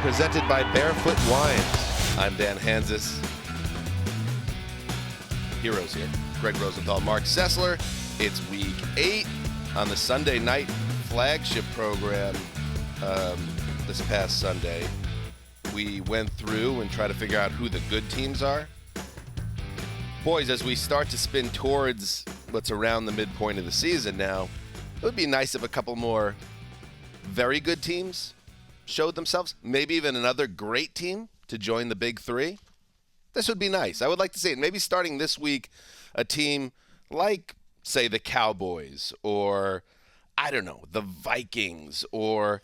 presented by Barefoot Wines. I'm Dan Hanzus. Heroes here. Gregg Rosenthal, Marc Sessler. It's week 8 on the Sunday night flagship program. This past Sunday, we went through and tried to figure out who the good teams are. Boys, as we start to spin towards what's around the midpoint of the season now, it would be nice if a couple more very good teams showed themselves. Maybe even another great team to join the big three. This would be nice. I would like to see it. Maybe starting this week, a team like, say, the Cowboys or, I don't know, the Vikings or,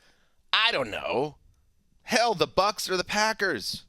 I don't know, hell, the Bucs or the Packers.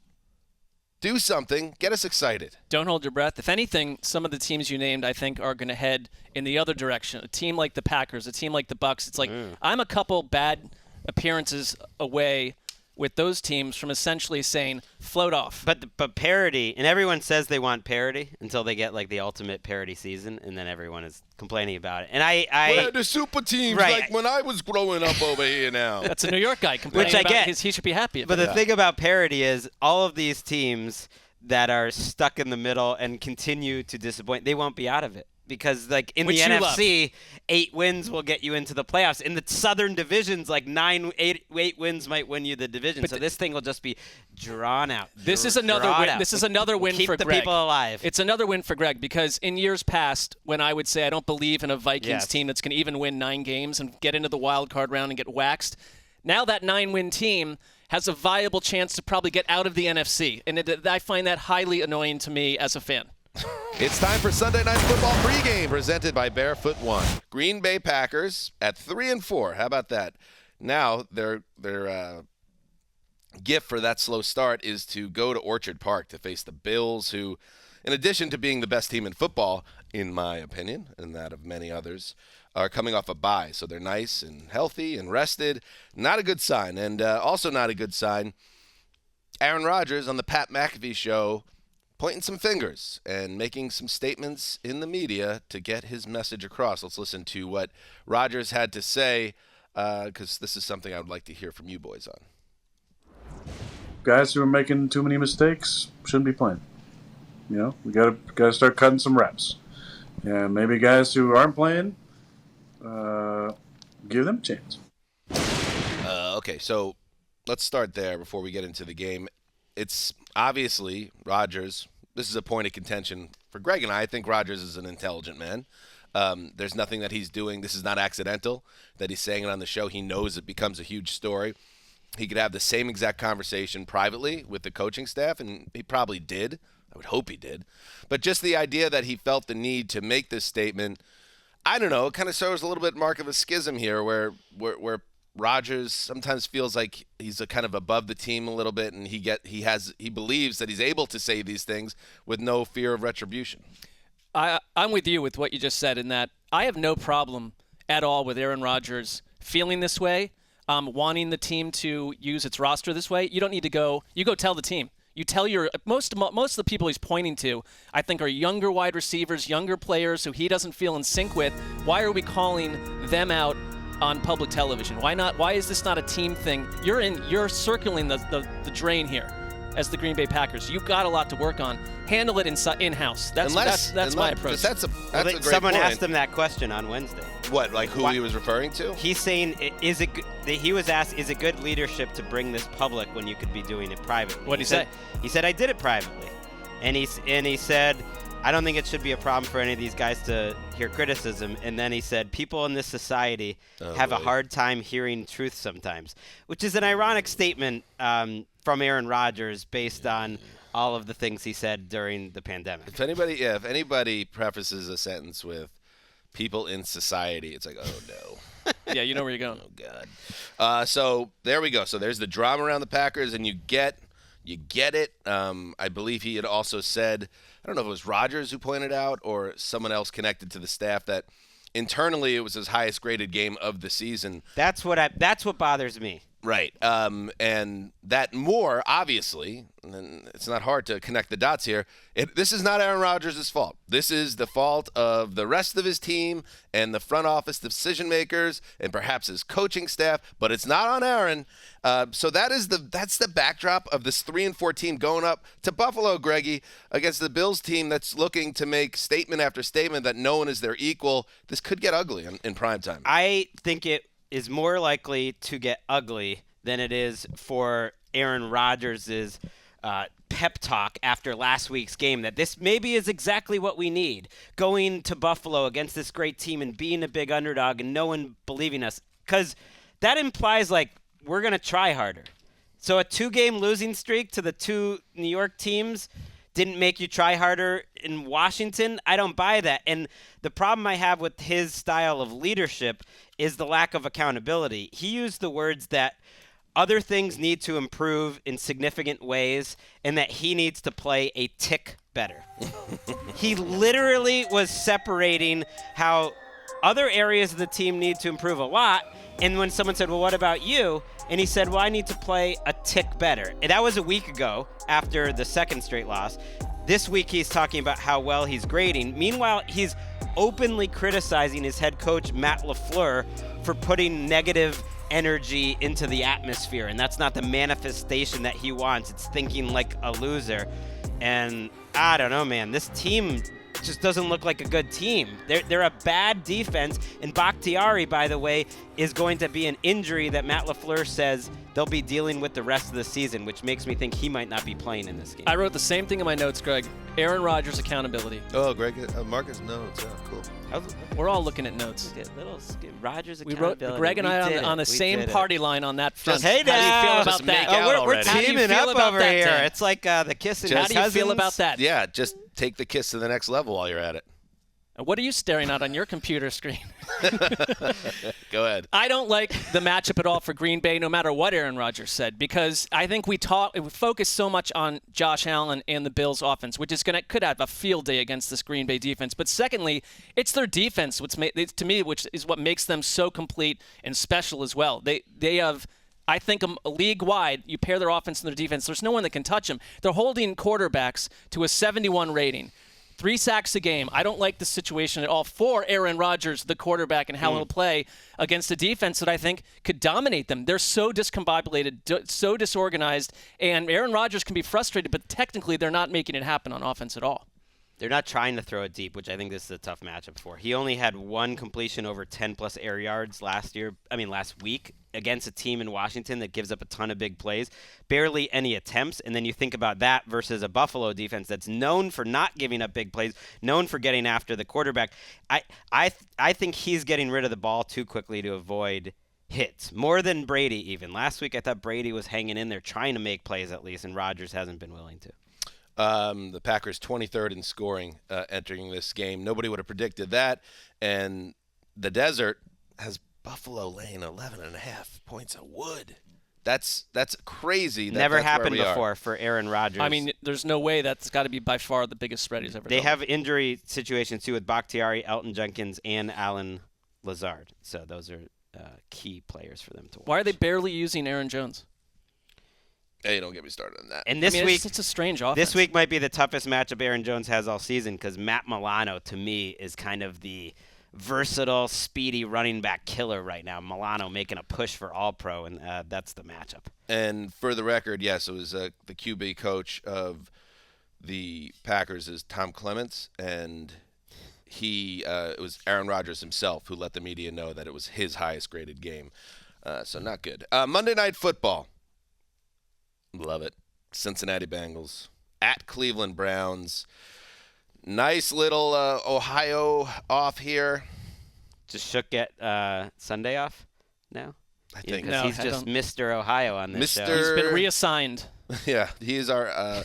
Do something. Get us excited. Don't hold your breath. If anything, some of the teams you named, I think, are going to head in the other direction. A team like the Packers, a team like the Bucs. It's like I'm a couple bad appearances away with those teams from essentially saying float off. But parity, and everyone says they want parity until they get like the ultimate parity season, and then everyone is complaining about it. And We're the super teams, right, like when I was growing up over here now. That's a New York guy complaining Which I about get. he should be happy about. But the thing about parity is all of these teams that are stuck in the middle and continue to disappoint, they won't be out of it. Because, like, in the NFC, 8 wins will get you into the playoffs. In the Southern divisions, like, 8 wins might win you the division. So this thing will just be drawn out. This is another win. This is another win for Gregg. Keep the people alive. It's another win for Gregg because in years past, when I would say I don't believe in a Vikings team that's going to even win 9 games and get into the wild card round and get waxed, now that 9-win team has a viable chance to probably get out of the NFC. And I find that highly annoying to me as a fan. It's time for Sunday Night Football pregame, presented by Barefoot One. Green Bay Packers at 3-4. How about that? Now their gift for that slow start is to go to Orchard Park to face the Bills, who, in addition to being the best team in football, in my opinion, and that of many others, are coming off a bye. So they're nice and healthy and rested. Not a good sign. And also not a good sign, Aaron Rodgers on the Pat McAfee show pointing some fingers and making some statements in the media to get his message across. Let's listen to what Rodgers had to say, because this is something I would like to hear from you boys on. Guys who are making too many mistakes shouldn't be playing. You know, we gotta start cutting some reps. And maybe guys who aren't playing, give them a chance. Okay, so let's start there before we get into the game. It's obviously Rodgers. This is a point of contention for Gregg and I. I think Rodgers is an intelligent man. There's nothing that he's doing. This is not accidental that he's saying it on the show. He knows it becomes a huge story. He could have the same exact conversation privately with the coaching staff, and he probably did. I would hope he did. But just the idea that he felt the need to make this statement, I don't know, it kind of shows a little bit mark of a schism here where Rodgers sometimes feels like he's a kind of above the team a little bit, and he believes that he's able to say these things with no fear of retribution. I'm with you with what you just said in that I have no problem at all with Aaron Rodgers feeling this way, wanting the team to use its roster this way. You don't need to go. You go tell the team. You tell most of the people he's pointing to, I think, are younger wide receivers, younger players who he doesn't feel in sync with. Why are we calling them out on public television? Why not? Why is this not a team thing? You're circling the drain here as the Green Bay Packers. You've got a lot to work on. Handle it in-house. That's my approach. That's a great someone point. asked him that question on Wednesday. What, like who he was referring to? He's saying, he was asked, is it good leadership to bring this public when you could be doing it privately? What did he say? He said, I did it privately. And he said, I don't think it should be a problem for any of these guys to hear criticism. And then he said, people in this society have a hard time hearing truth sometimes, which is an ironic statement from Aaron Rodgers based on all of the things he said during the pandemic. If anybody prefaces a sentence with people in society, it's like, oh, no. Yeah, you know where you're going. Oh, God. So there we go. So there's the drama around the Packers, and you get it. I believe he had also said, I don't know if it was Rodgers who pointed out or someone else connected to the staff, that internally it was his highest graded game of the season. That's what bothers me. Right. And that more, obviously, and it's not hard to connect the dots here, this is not Aaron Rodgers' fault. This is the fault of the rest of his team and the front office decision makers and perhaps his coaching staff, but it's not on Aaron. So that's the backdrop of this 3-4 team going up to Buffalo, Greggy, against the Bills team that's looking to make statement after statement that no one is their equal. This could get ugly in prime time. I think it is more likely to get ugly than it is for Aaron Rodgers' pep talk after last week's game, that this maybe is exactly what we need, going to Buffalo against this great team and being a big underdog and no one believing us, because that implies like we're going to try harder. So a 2-game losing streak to the 2 New York teams didn't make you try harder in Washington. I don't buy that. And the problem I have with his style of leadership is the lack of accountability. He used the words that other things need to improve in significant ways and that he needs to play a tick better. He literally was separating how other areas of the team need to improve a lot. And when someone said, well, what about you? And he said, well, I need to play a tick better. And that was a week ago after the second straight loss. This week he's talking about how well he's grading. Meanwhile, he's openly criticizing his head coach, Matt LaFleur, for putting negative energy into the atmosphere. And that's not the manifestation that he wants. It's thinking like a loser. And I don't know, man. This team just doesn't look like a good team. They're a bad defense, and Bakhtiari, by the way, is going to be an injury that Matt LaFleur says they'll be dealing with the rest of the season, which makes me think he might not be playing in this game. I wrote the same thing in my notes, Greg. Aaron Rodgers accountability. Oh, Greg, Marc has notes. Oh, cool. We're all looking at notes. Little Rodgers We accountability. wrote Greg and I on the same party line on that front. Hey, how do you feel about that? We're How do you teaming feel up about over that, here. Tim? It's like the kissing How do you cousins. feel about that? Yeah, just take the kiss to the next level while you're at it. What are you staring at on your computer screen? Go ahead. I don't like the matchup at all for Green Bay, no matter what Aaron Rodgers said, because I think we focus so much on Josh Allen and the Bills' offense, which is could have a field day against this Green Bay defense. But secondly, it's their defense, which is what makes them so complete and special as well. They have. I think league-wide, you pair their offense and their defense, there's no one that can touch them. They're holding quarterbacks to a 71 rating. 3 sacks a game. I don't like the situation at all for Aaron Rodgers, the quarterback, and how he'll play against a defense that I think could dominate them. They're so discombobulated, so disorganized, and Aaron Rodgers can be frustrated, but technically they're not making it happen on offense at all. They're not trying to throw it deep, which I think this is a tough matchup for. He only had 1 completion over 10-plus air yards last week against a team in Washington that gives up a ton of big plays. Barely any attempts, and then you think about that versus a Buffalo defense that's known for not giving up big plays, known for getting after the quarterback. I think he's getting rid of the ball too quickly to avoid hits, more than Brady even. Last week I thought Brady was hanging in there trying to make plays at least, and Rodgers hasn't been willing to. The Packers 23rd in scoring entering this game. Nobody would have predicted that. And the desert has Buffalo laying 11.5 points of wood. That's crazy. Never happened before for Aaron Rodgers. I mean, there's no way. That's got to be by far the biggest spread he's ever done. They have injury situations too with Bakhtiari, Elton Jenkins, and Allen Lazard. So those are key players for them to watch. Why are they barely using Aaron Jones? Hey, don't get me started on that. And this week, it's a strange offense. This week might be the toughest matchup Aaron Jones has all season because Matt Milano, to me, is kind of the versatile, speedy running back killer right now. Milano making a push for All-Pro, and that's the matchup. And for the record, yes, it was the QB coach of the Packers is Tom Clements, and it was Aaron Rodgers himself who let the media know that it was his highest graded game. So not good. Monday Night Football. Love it. Cincinnati Bengals at Cleveland Browns. Nice little Ohio off here. Just shook get Sunday off now? I think. Because he's just Mr. Ohio on this show. He's been reassigned. Yeah, he's our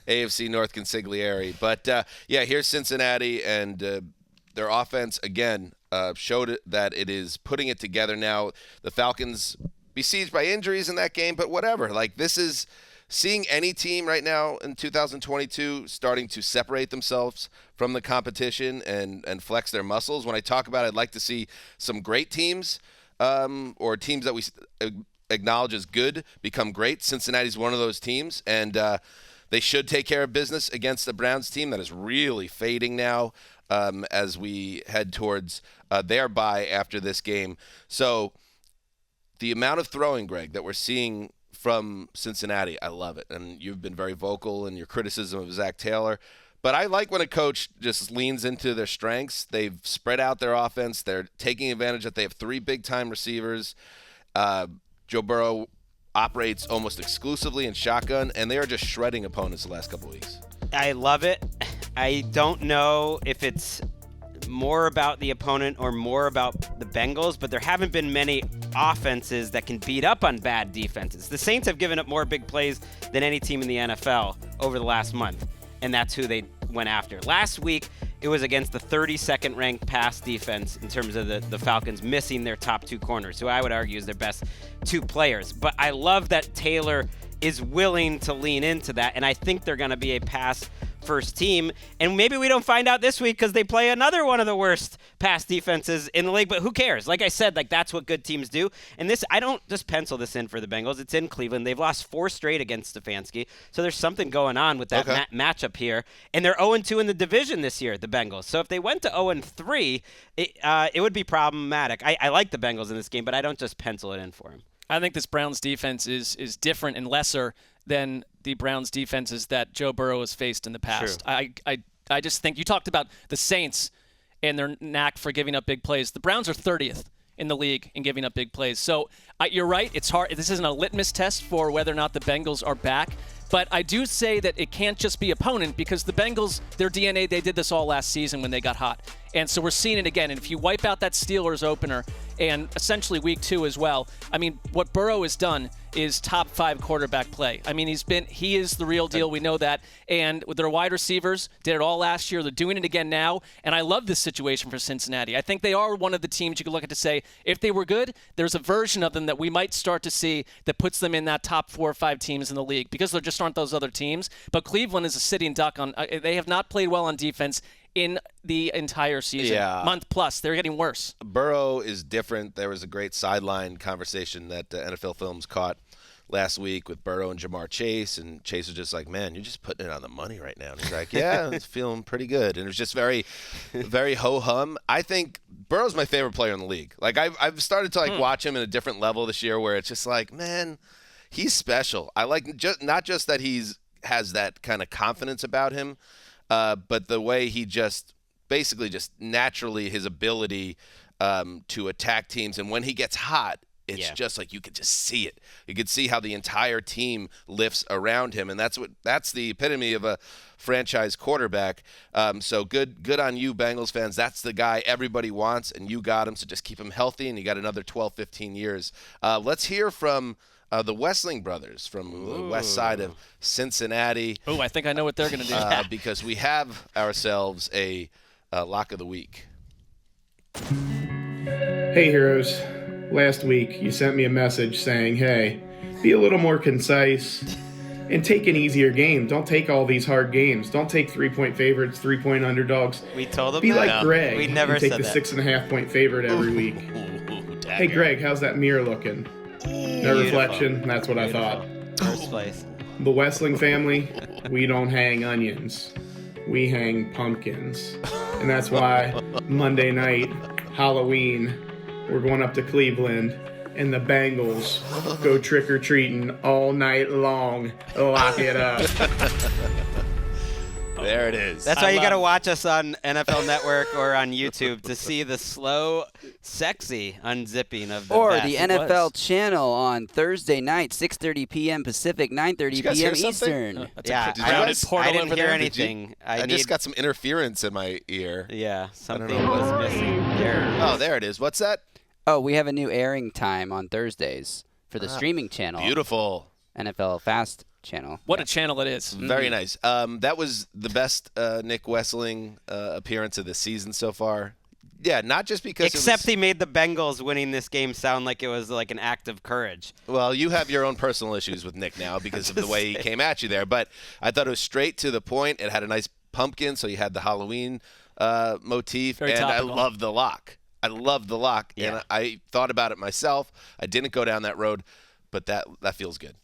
AFC North consigliere. But, here's Cincinnati, and their offense, again, showed that it is putting it together now. The Falcons besieged by injuries in that game, but whatever. Like, this is seeing any team right now in 2022 starting to separate themselves from the competition and flex their muscles. When I talk about it, I'd like to see some great teams or teams that we acknowledges good become great. Cincinnati's one of those teams, and they should take care of business against the Browns team that is really fading now as we head towards their bye after this game. So the amount of throwing, Gregg, that we're seeing from Cincinnati, I love it. And you've been very vocal in your criticism of Zach Taylor. But I like when a coach just leans into their strengths. They've spread out their offense. They're taking advantage that they have 3 big-time receivers. Joe Burrow operates almost exclusively in shotgun, and they are just shredding opponents the last couple of weeks. I love it. I don't know if it's more about the opponent or more about the Bengals, but there haven't been many offenses that can beat up on bad defenses. The Saints have given up more big plays than any team in the NFL over the last month, and that's who they went after. Last week, it was against the 32nd ranked pass defense in terms of the Falcons missing their top 2 corners, who I would argue is their best 2 players. But I love that Taylor is willing to lean into that, and I think they're going to be a pass first team. And maybe we don't find out this week because they play another one of the worst pass defenses in the league, but who cares? Like I said, like that's what good teams do. And this, I don't just pencil this in for the Bengals. It's in Cleveland. They've lost 4 straight against Stefanski. So there's something going on with that matchup here. And they're 0-2 in the division this year, the Bengals. So if they went to 0-3, it would be problematic. I like the Bengals in this game, but I don't just pencil it in for them. I think this Browns defense is different and lesser than the Browns defenses that Joe Burrow has faced in the past. I just think you talked about the Saints and their knack for giving up big plays. The Browns are 30th in the league in giving up big plays. So you're right. It's hard. This isn't a litmus test for whether or not the Bengals are back. But I do say that it can't just be opponent because the Bengals, their DNA, they did this all last season when they got hot. And so we're seeing it again. And if you wipe out that Steelers opener and essentially week 2 as well, I mean, what Burrow has done is top 5 quarterback play. I mean, he is the real deal. We know that. And with their wide receivers, did it all last year. They're doing it again now. And I love this situation for Cincinnati. I think they are one of the teams you could look at to say, if they were good, there's a version of them that we might start to see that puts them in that top 4 or 5 teams in the league because there just aren't those other teams. But Cleveland is a sitting duck on. They have not played well on defense in the entire season. Month plus. They're getting worse. Burrow is different. There was a great sideline conversation that NFL Films caught last week with Burrow and Jamar Chase, and Chase was just like, man, you're just putting it on the money right now. And he's like, yeah, it's feeling pretty good. And it was just very, very ho-hum. I think Burrow's my favorite player in the league. Like, I've started to watch him at a different level this year where it's just like, man, he's special. I like not just that has that kind of confidence about him, but the way he just basically just naturally his ability to attack teams. And when he gets hot, it's just like you could just see it. You could see how the entire team lifts around him, and that's the epitome of a franchise quarterback. So good on you, Bengals fans. That's the guy everybody wants, and you got him. So just keep him healthy, and you got another 12, 15 years. Let's hear from the Wessling brothers from the west side of Cincinnati. Oh, I think I know what they're going to do. Because we have ourselves a lock of the week. Hey, heroes. Last week, you sent me a message saying, hey, be a little more concise and take an easier game. Don't take all these hard games. Don't take 3-point favorites, 3-point underdogs. We told them be that. like Gregg We never and take said the that. 6.5-point favorite every week. Hey, Gregg, how's that mirror looking? No reflection? That's what I thought. First place. The Wessling family, we don't hang onions. We hang pumpkins. And that's why Monday night, Halloween, we're going up to Cleveland, and the Bengals go trick-or-treating all night long. Lock it up. There it is. That's why you got to watch us on NFL Network or on YouTube to see the slow, sexy unzipping of the Or vest. the NFL channel on Thursday night, 6:30 p.m. Pacific, 9:30 p.m. Eastern. Yeah, I didn't hear anything. I just got some interference in my ear. Yeah, something was missing. There it is. What's that? Oh, we have a new airing time on Thursdays for the streaming channel. Beautiful. NFL Fast channel. What a channel it is. Very nice. That was the best Nick Wessling appearance of the season so far. Yeah, not just because Except he made the Bengals winning this game sound like it was like an act of courage. Well, you have your own personal issues with Nick now because of the way he came at you there. But I thought it was straight to the point. It had a nice pumpkin, so you had the Halloween motif. Very and topical. I love the lock. Yeah. And I thought about it myself. I didn't go down that road. But that feels good.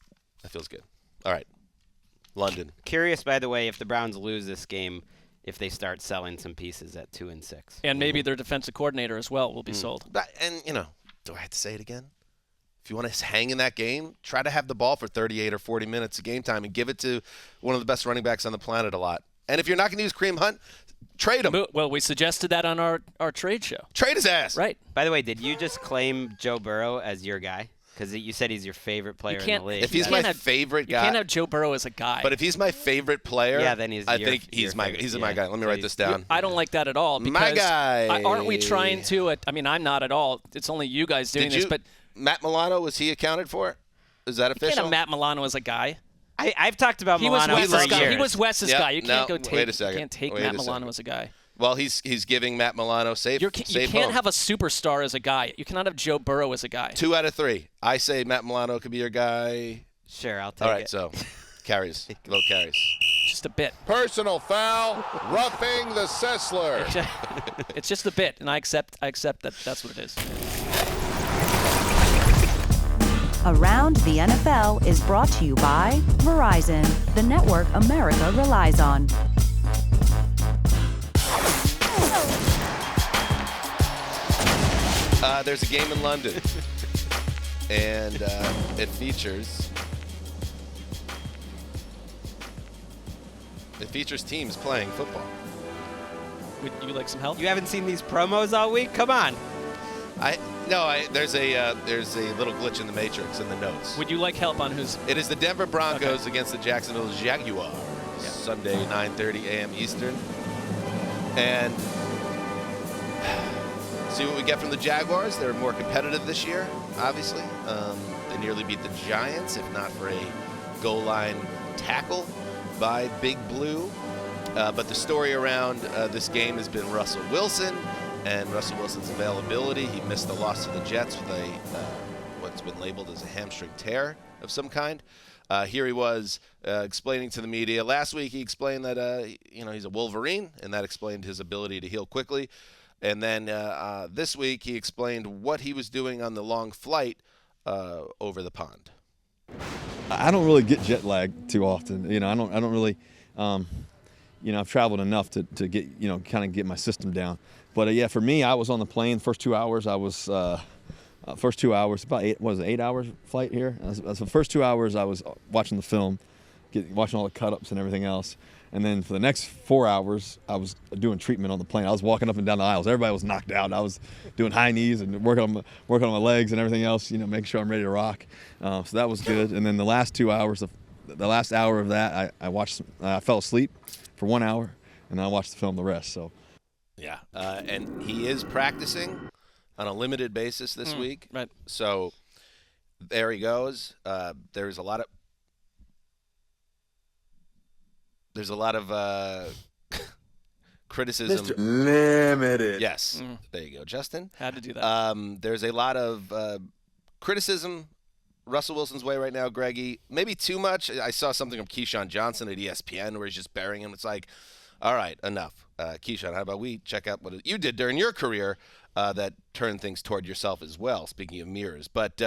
That feels good. All right, London. Curious, by the way, if the Browns lose this game, if they start selling some pieces at 2-6. And maybe their defensive coordinator as well will be sold. And, do I have to say it again? If you want to hang in that game, try to have the ball for 38 or 40 minutes of game time and give it to one of the best running backs on the planet a lot. And if you're not going to use Kareem Hunt, trade him. Well, we suggested that on our trade show. Trade his ass. Right. By the way, did you just claim Joe Burrow as your guy? Because you said he's your favorite player in the league. If he's my favorite guy. You can't have Joe Burrow as a guy. But if he's my favorite player, then he's he's my guy. Let me write this down. I don't like that at all. Because my guy. Aren't we trying to? I'm not at all. It's only you guys doing this. But Matt Milano, was he accounted for? Is that official? You can't have Matt Milano as a guy. I've talked about Milano for years. He was Wes's guy. You can't go take. Wait a second. You can't take Matt Milano as a guy. Well, he's giving Matt Milano safe. You can't have a superstar as a guy. You cannot have Joe Burrow as a guy. 2 out of 3. I say Matt Milano could be your guy. Sure, I'll take it. All right, so carries. Little carries. Just a bit. Personal foul, roughing the Sessler. It's just a bit, and I accept that that's what it is. Around the NFL is brought to you by Verizon, the network America relies on. There's a game in London, and it features teams playing football. Would you like some help? You haven't seen these promos all week? Come on. There's a little glitch in the matrix in the notes. Would you like help on who's? It is the Denver Broncos against the Jacksonville Jaguars. Yeah. Sunday, 9:30 a.m. Eastern. And see what we get from the Jaguars. They're more competitive this year, obviously. They nearly beat the Giants, if not for a goal line tackle by Big Blue. But the story around this game has been Russell Wilson and Russell Wilson's availability. He missed the loss to the Jets with what's been labeled as a hamstring tear of some kind. Here he was explaining to the media. Last week he explained that he's a Wolverine, and that explained his ability to heal quickly. And then this week he explained what he was doing on the long flight over the pond. I don't really get jet lag too often. I don't really. I've traveled enough to get kind of get my system down. But yeah, for me, I was on the plane. First 2 hours, I was about 8 hours flight here. The first 2 hours, I was watching the film, watching all the cut-ups and everything else. And then for the next 4 hours, I was doing treatment on the plane. I was walking up and down the aisles. Everybody was knocked out. I was doing high knees and working on my legs and everything else, making sure I'm ready to rock. So that was good. And then the last 2 hours, the last hour of that, I fell asleep for 1 hour, and I watched the film the rest. So. Yeah, and he is practicing on a limited basis this week. Right. So there he goes. There's a lot of criticism. Mr. Limited. Yes. There you go, Justin. Had to do that. There's a lot of criticism Russell Wilson's way right now, Greggy. Maybe too much. I saw something from Keyshawn Johnson at ESPN where he's just burying him. It's like, all right, enough. Keyshawn, how about we check out what you did during your career that turned things toward yourself as well, speaking of mirrors. But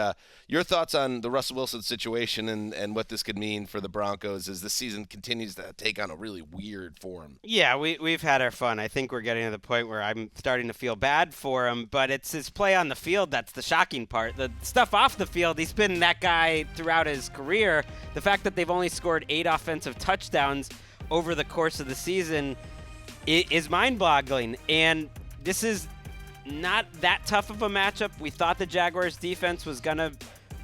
your thoughts on the Russell Wilson situation and what this could mean for the Broncos as the season continues to take on a really weird form? Yeah, we've had our fun. I think we're getting to the point where I'm starting to feel bad for him, but it's his play on the field that's the shocking part. The stuff off the field, he's been that guy throughout his career. The fact that they've only scored 8 offensive touchdowns over the course of the season is mind-boggling, and this is not that tough of a matchup. We thought the Jaguars' defense was going to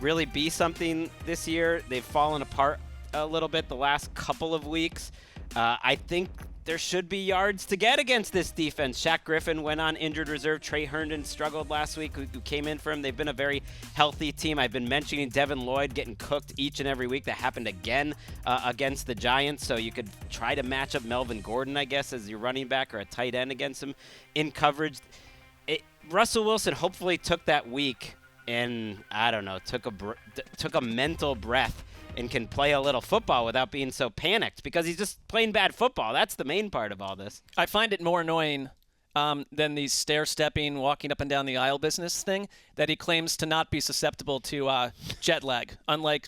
really be something this year. They've fallen apart a little bit the last couple of weeks. I think there should be yards to get against this defense. Shaq Griffin went on injured reserve. Trey Herndon struggled last week, who came in for him. They've been a very healthy team. I've been mentioning Devin Lloyd getting cooked each and every week. That happened again against the Giants, so you could try to match up Melvin Gordon, I guess, as your running back or a tight end against him in coverage. Russell Wilson hopefully took that week and, I don't know, took a mental breath and can play a little football without being so panicked, because he's just playing bad football. That's the main part of all this. I find it more annoying than the stair-stepping, walking up and down the aisle business thing, that he claims to not be susceptible to jet lag. Unlike,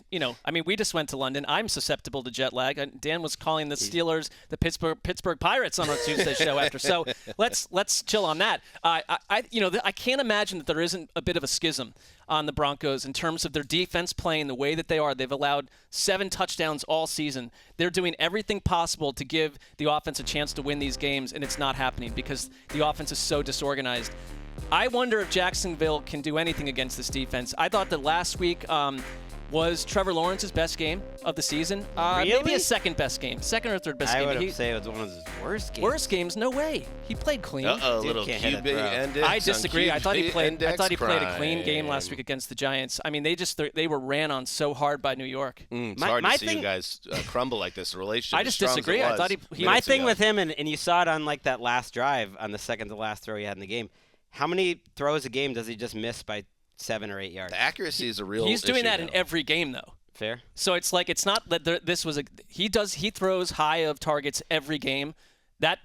we just went to London. I'm susceptible to jet lag. Dan was calling the Steelers the Pittsburgh Pirates on our Tuesday show after. So let's chill on that. I can't imagine that there isn't a bit of a schism on the Broncos in terms of their defense playing the way that they are. They've allowed 7 touchdowns all season. They're doing everything possible to give the offense a chance to win these games, and it's not happening because the offense is so disorganized. I wonder if Jacksonville can do anything against this defense. I thought that last week was Trevor Lawrence's best game of the season. Really? Maybe his second or third best game. I would say it was one of his worst games. Worst games? No way. He played clean. Little QB index. I disagree. I thought he played a clean game last week against the Giants. I mean, they were ran on so hard by New York. It's hard to see you guys crumble like this. Relationship. I just disagree. I thought he my thing with him, and you saw it on like that last drive on the second to last throw he had in the game. How many throws a game does he just miss by 7 or 8 yards? The accuracy is a real He's doing that now. in every game, though. Fair. So it's like it's not that this was he throws high of targets every game. That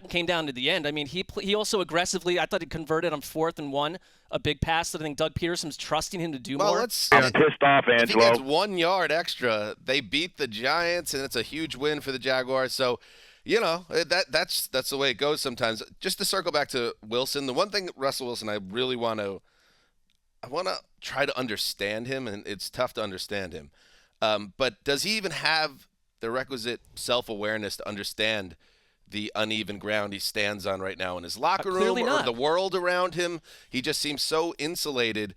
came down to the end. I mean, he also aggressively. I thought he converted on 4th and 1, a big pass that I think Doug Peterson's trusting him to do more. I'm pissed off, Angelo. If he gets 1 yard extra, they beat the Giants, and it's a huge win for the Jaguars. So, that's the way it goes sometimes. Just to circle back to Wilson, the one thing Russell Wilson, I really want to try to understand him, and it's tough to understand him. But does he even have the requisite self-awareness to understand the uneven ground he stands on right now in his locker room or the world around him? He just seems so insulated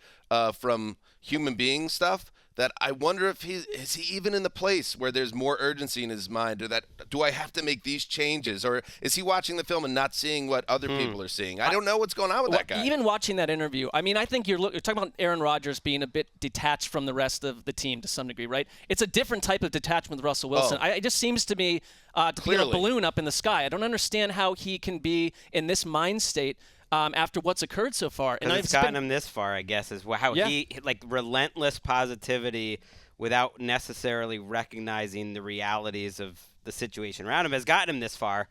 from human being stuff that I wonder if is he even in the place where there's more urgency in his mind, or that do I have to make these changes, or is he watching the film and not seeing what other people are seeing? I don't know what's going on with that guy. Even watching that interview, I mean, I think you're talking about Aaron Rodgers being a bit detached from the rest of the team to some degree, right? It's a different type of detachment with Russell Wilson. It just seems to me to be a balloon up in the sky. I don't understand how he can be in this mind state after what's occurred so far. And it's gotten him this far, I guess, is how he, like, relentless positivity without necessarily recognizing the realities of the situation around him has gotten him this far.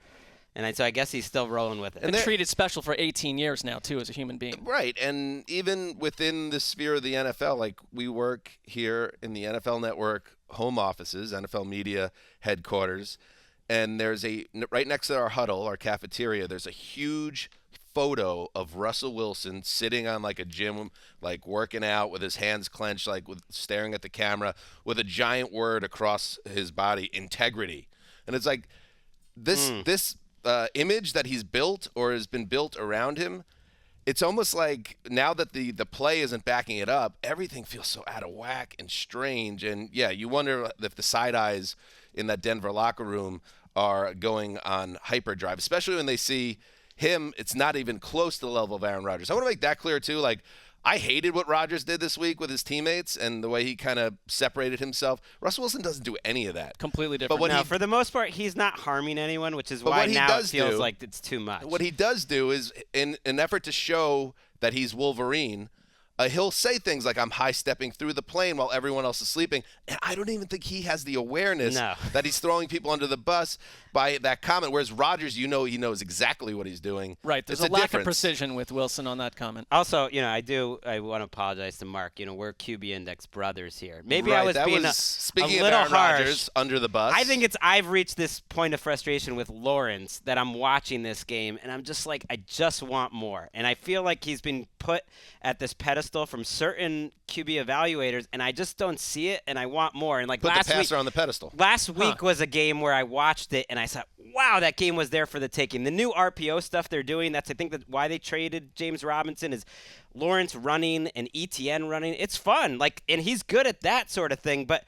And so I guess he's still rolling with it. And treated special for 18 years now, too, as a human being. Right. And even within the sphere of the NFL, like we work here in the NFL Network home offices, NFL Media headquarters, and there's right next to our huddle, our cafeteria, there's a huge photo of Russell Wilson sitting on like a gym, like working out with his hands clenched, like staring at the camera with a giant word across his body, integrity. And it's like this image that he's built or has been built around him. It's almost like now that the play isn't backing it up, everything feels so out of whack and strange. And yeah, you wonder if the side eyes in that Denver locker room are going on hyperdrive, especially when they see him. It's not even close to the level of Aaron Rodgers. I want to make that clear too. Like, I hated what Rodgers did this week with his teammates and the way he kind of separated himself. Russell Wilson doesn't do any of that. Completely different. But for the most part, he's not harming anyone, which is why now it feels like it's too much. What he does do is, in an effort to show that he's Wolverine, he'll say things like, I'm high-stepping through the plane while everyone else is sleeping. And I don't even think he has the awareness that he's throwing people under the bus by that comment. Whereas Rodgers, he knows exactly what he's doing. Right. There's a lack of precision with Wilson on that comment. Also, I want to apologize to Marc. We're QB Index brothers here. Maybe I was being speaking a little of Aaron harsh. Rodgers under the bus. I think I've reached this point of frustration with Lawrence that I'm watching this game, and I'm just like, I just want more. And I feel like he's been put at this pedestal from certain QB evaluators, and I just don't see it, and I want more. And like put the passer on the pedestal. Last week was a game where I watched it, and I said, wow, that game was there for the taking. The new RPO stuff they're doing, I think that's why they traded James Robinson, is Lawrence running and ETN running. It's fun, and he's good at that sort of thing, but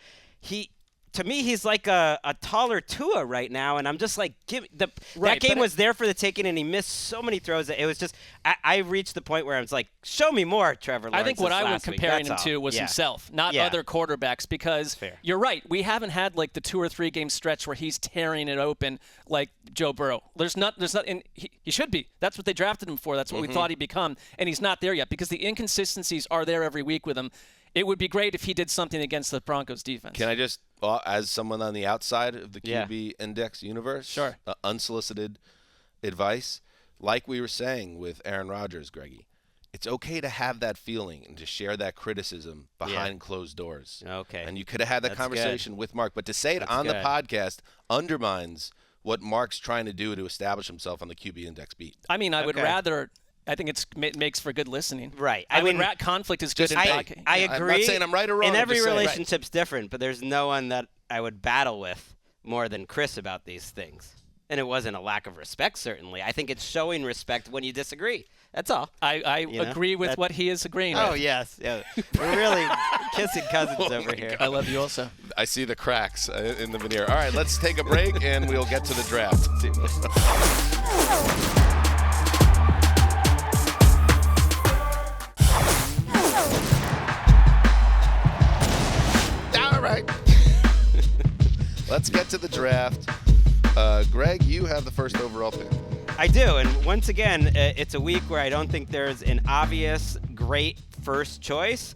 to me, he's like a taller Tua right now, and I'm just like, that game was there for the taking, and he missed so many throws that it was just, I reached the point where I was like, show me more, Trevor Lawrence. I think what I was comparing him to was himself, not other quarterbacks, because you're right, we haven't had like the 2 or 3 game stretch where he's tearing it open like Joe Burrow. There's not, and he should be. That's what they drafted him for. That's what we thought he'd become, and he's not there yet because the inconsistencies are there every week with him. It would be great if he did something against the Broncos defense. Can I just, as someone on the outside of the QB Index universe, sure, unsolicited advice, like we were saying with Aaron Rodgers, Greggy, it's okay to have that feeling and to share that criticism behind closed doors. Okay. And you could have had that conversation with Marc, but to say it on the podcast undermines what Marc's trying to do to establish himself on the QB Index beat. I mean, I would rather. I think it makes for good listening. Right. I mean, conflict is good in podcast. I agree. I'm not saying I'm right or wrong. And every I'm just saying, relationship's different, but there's no one that I would battle with more than Chris about these things. And it wasn't a lack of respect, certainly. I think it's showing respect when you disagree. That's all. I agree with what he is agreeing with. Oh, yes. Yeah. We're really kissing cousins over here. I love you also. I see the cracks in the veneer. All right, let's take a break, and we'll get to the draft. All right. Let's get to the draft. Gregg, you have the first overall pick. I do, and once again, it's a week where I don't think there's an obvious great first choice.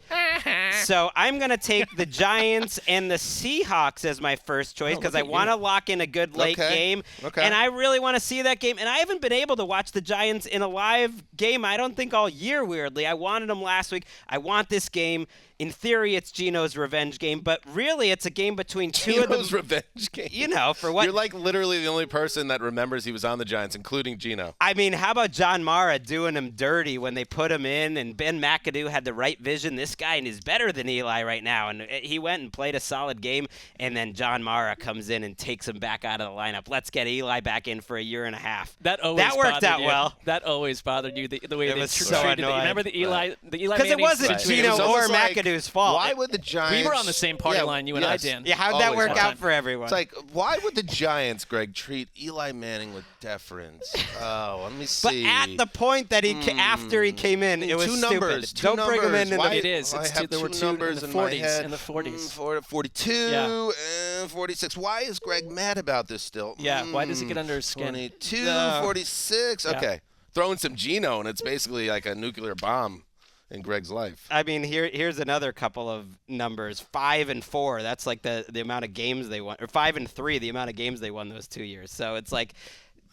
So I'm going to take the Giants and the Seahawks as my first choice because I want to lock in a good late game. Okay. And I really want to see that game. And I haven't been able to watch the Giants in a live game, I don't think, all year, weirdly. I wanted them last week. I want this game. In theory, it's Geno's revenge game, but really it's a game between two of them. Geno's revenge game. You know, for what? You're like literally the only person that remembers he was on the Giants, including Geno. I mean, how about John Mara doing him dirty when they put him in, and Ben McAdoo had the right vision. This guy is better than Eli right now, and he went and played a solid game, and then John Mara comes in and takes him back out of the lineup. Let's get Eli back in for a year and a half. That worked out well. That always bothered you, the way it they was treated so it. annoying. Remember the Eli because it wasn't Geno or McAdoo's fault. Why would the Giants? We were on the same party line, you and I, Dan. Yeah, how'd that work out for everyone? It's like, why would the Giants, Gregg, treat Eli Manning with deference? Oh, let me see. But at the point that after he came in, it was two stupid. numbers. Don't bring him in. It is. There were two numbers in the 40s. In the 40s. 42 and 46. Why is Gregg mad about this still? Yeah, why does it get under his skin? 22, 46. Yeah. Okay. Throwing some Geno, and it's basically like a nuclear bomb in Gregg's life. I mean, here's another couple of numbers. 5 and 4. That's like the amount of games they won. Or 5 and 3, the amount of games they won those 2 years. So it's like,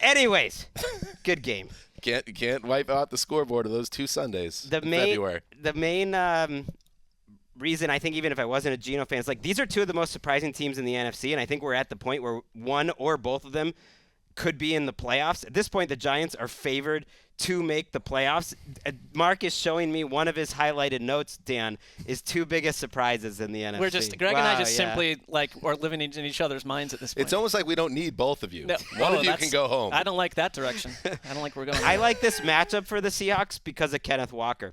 anyways, good game. Can't wipe out the scoreboard of those 2 Sundays in February. The main reason, I think, even if I wasn't a Geno fan, is like these are 2 of the most surprising teams in the NFC, and I think we're at the point where one or both of them could be in the playoffs. At this point, the Giants are favored to make the playoffs. Marc is showing me one of his highlighted notes, Dan, is 2 biggest surprises in the NFC. We're just Gregg and I just simply are living in each other's minds at this point. It's almost like we don't need both of you. No, one of you can go home. I don't like that direction. I don't like where we're going. I like this matchup for the Seahawks because of Kenneth Walker.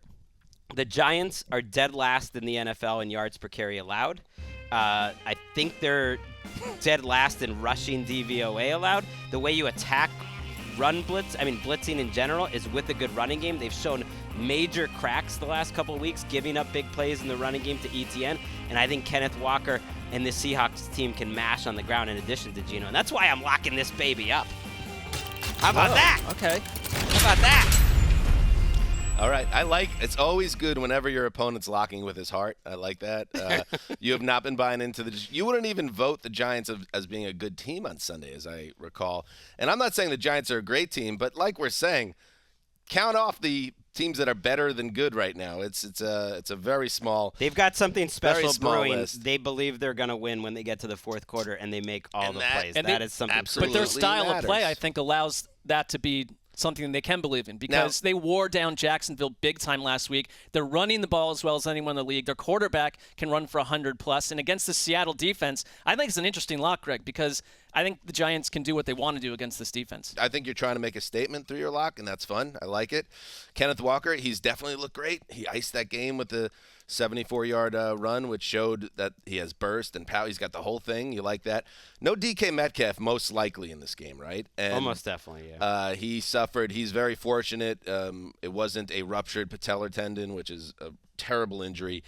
The Giants are dead last in the NFL in yards per carry allowed. I think they're dead last in rushing DVOA allowed. The way you attack blitzing in general is with a good running game. They've shown major cracks the last couple of weeks, giving up big plays in the running game to ETN. And I think Kenneth Walker and the Seahawks team can mash on the ground in addition to Geno. And that's why I'm locking this baby up. How about that? Okay. How about that? All right. It's always good whenever your opponent's locking with his heart. I like that. You have not been buying into you wouldn't even vote the Giants as being a good team on Sunday, as I recall. And I'm not saying the Giants are a great team, but like we're saying, count off the teams that are better than good right now. It's a very small. They've got something special brewing. List. They believe they're going to win when they get to the fourth quarter, and they make all the plays. And that is something. Absolutely but their style matters. of play, I think, allows that to be something they can believe in because they wore down Jacksonville big time last week. They're running the ball as well as anyone in the league. Their quarterback can run for 100+. And against the Seattle defense, I think it's an interesting lock, Gregg, because I think the Giants can do what they want to do against this defense. I think you're trying to make a statement through your lock, and that's fun. I like it. Kenneth Walker, he's definitely looked great. He iced that game with the 74-yard run, which showed that he has burst and power. He's got the whole thing. You like that. No DK Metcalf, most likely in this game, right? And, almost definitely, yeah. He suffered. He's very fortunate. It wasn't a ruptured patellar tendon, which is a terrible injury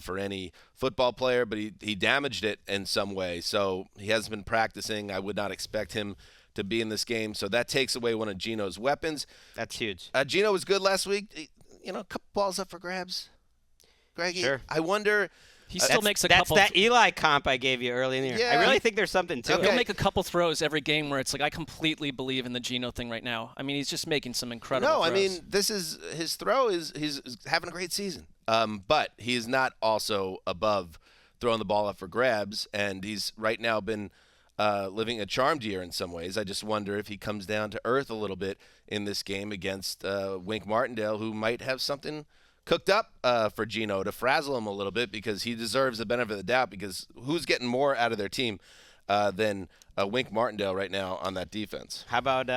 for any football player, but he damaged it in some way. So he hasn't been practicing. I would not expect him to be in this game. So that takes away one of Geno's weapons. That's huge. Geno was good last week. A couple balls up for grabs. Greggy, sure. I wonder, He still makes a that's couple. That's that Eli comp I gave you early in the year. Yeah. I really think there's something to it. He'll make a couple throws every game where it's like, I completely believe in the Geno thing right now. I mean, he's just making some incredible throws. I mean, this is his throw is he's having a great season. But he is not also above throwing the ball up for grabs, and he's right now been living a charmed year in some ways. I just wonder if he comes down to earth a little bit in this game against Wink Martindale, who might have something cooked up for Geno to frazzle him a little bit, because he deserves the benefit of the doubt, because who's getting more out of their team than Wink Martindale right now on that defense? How about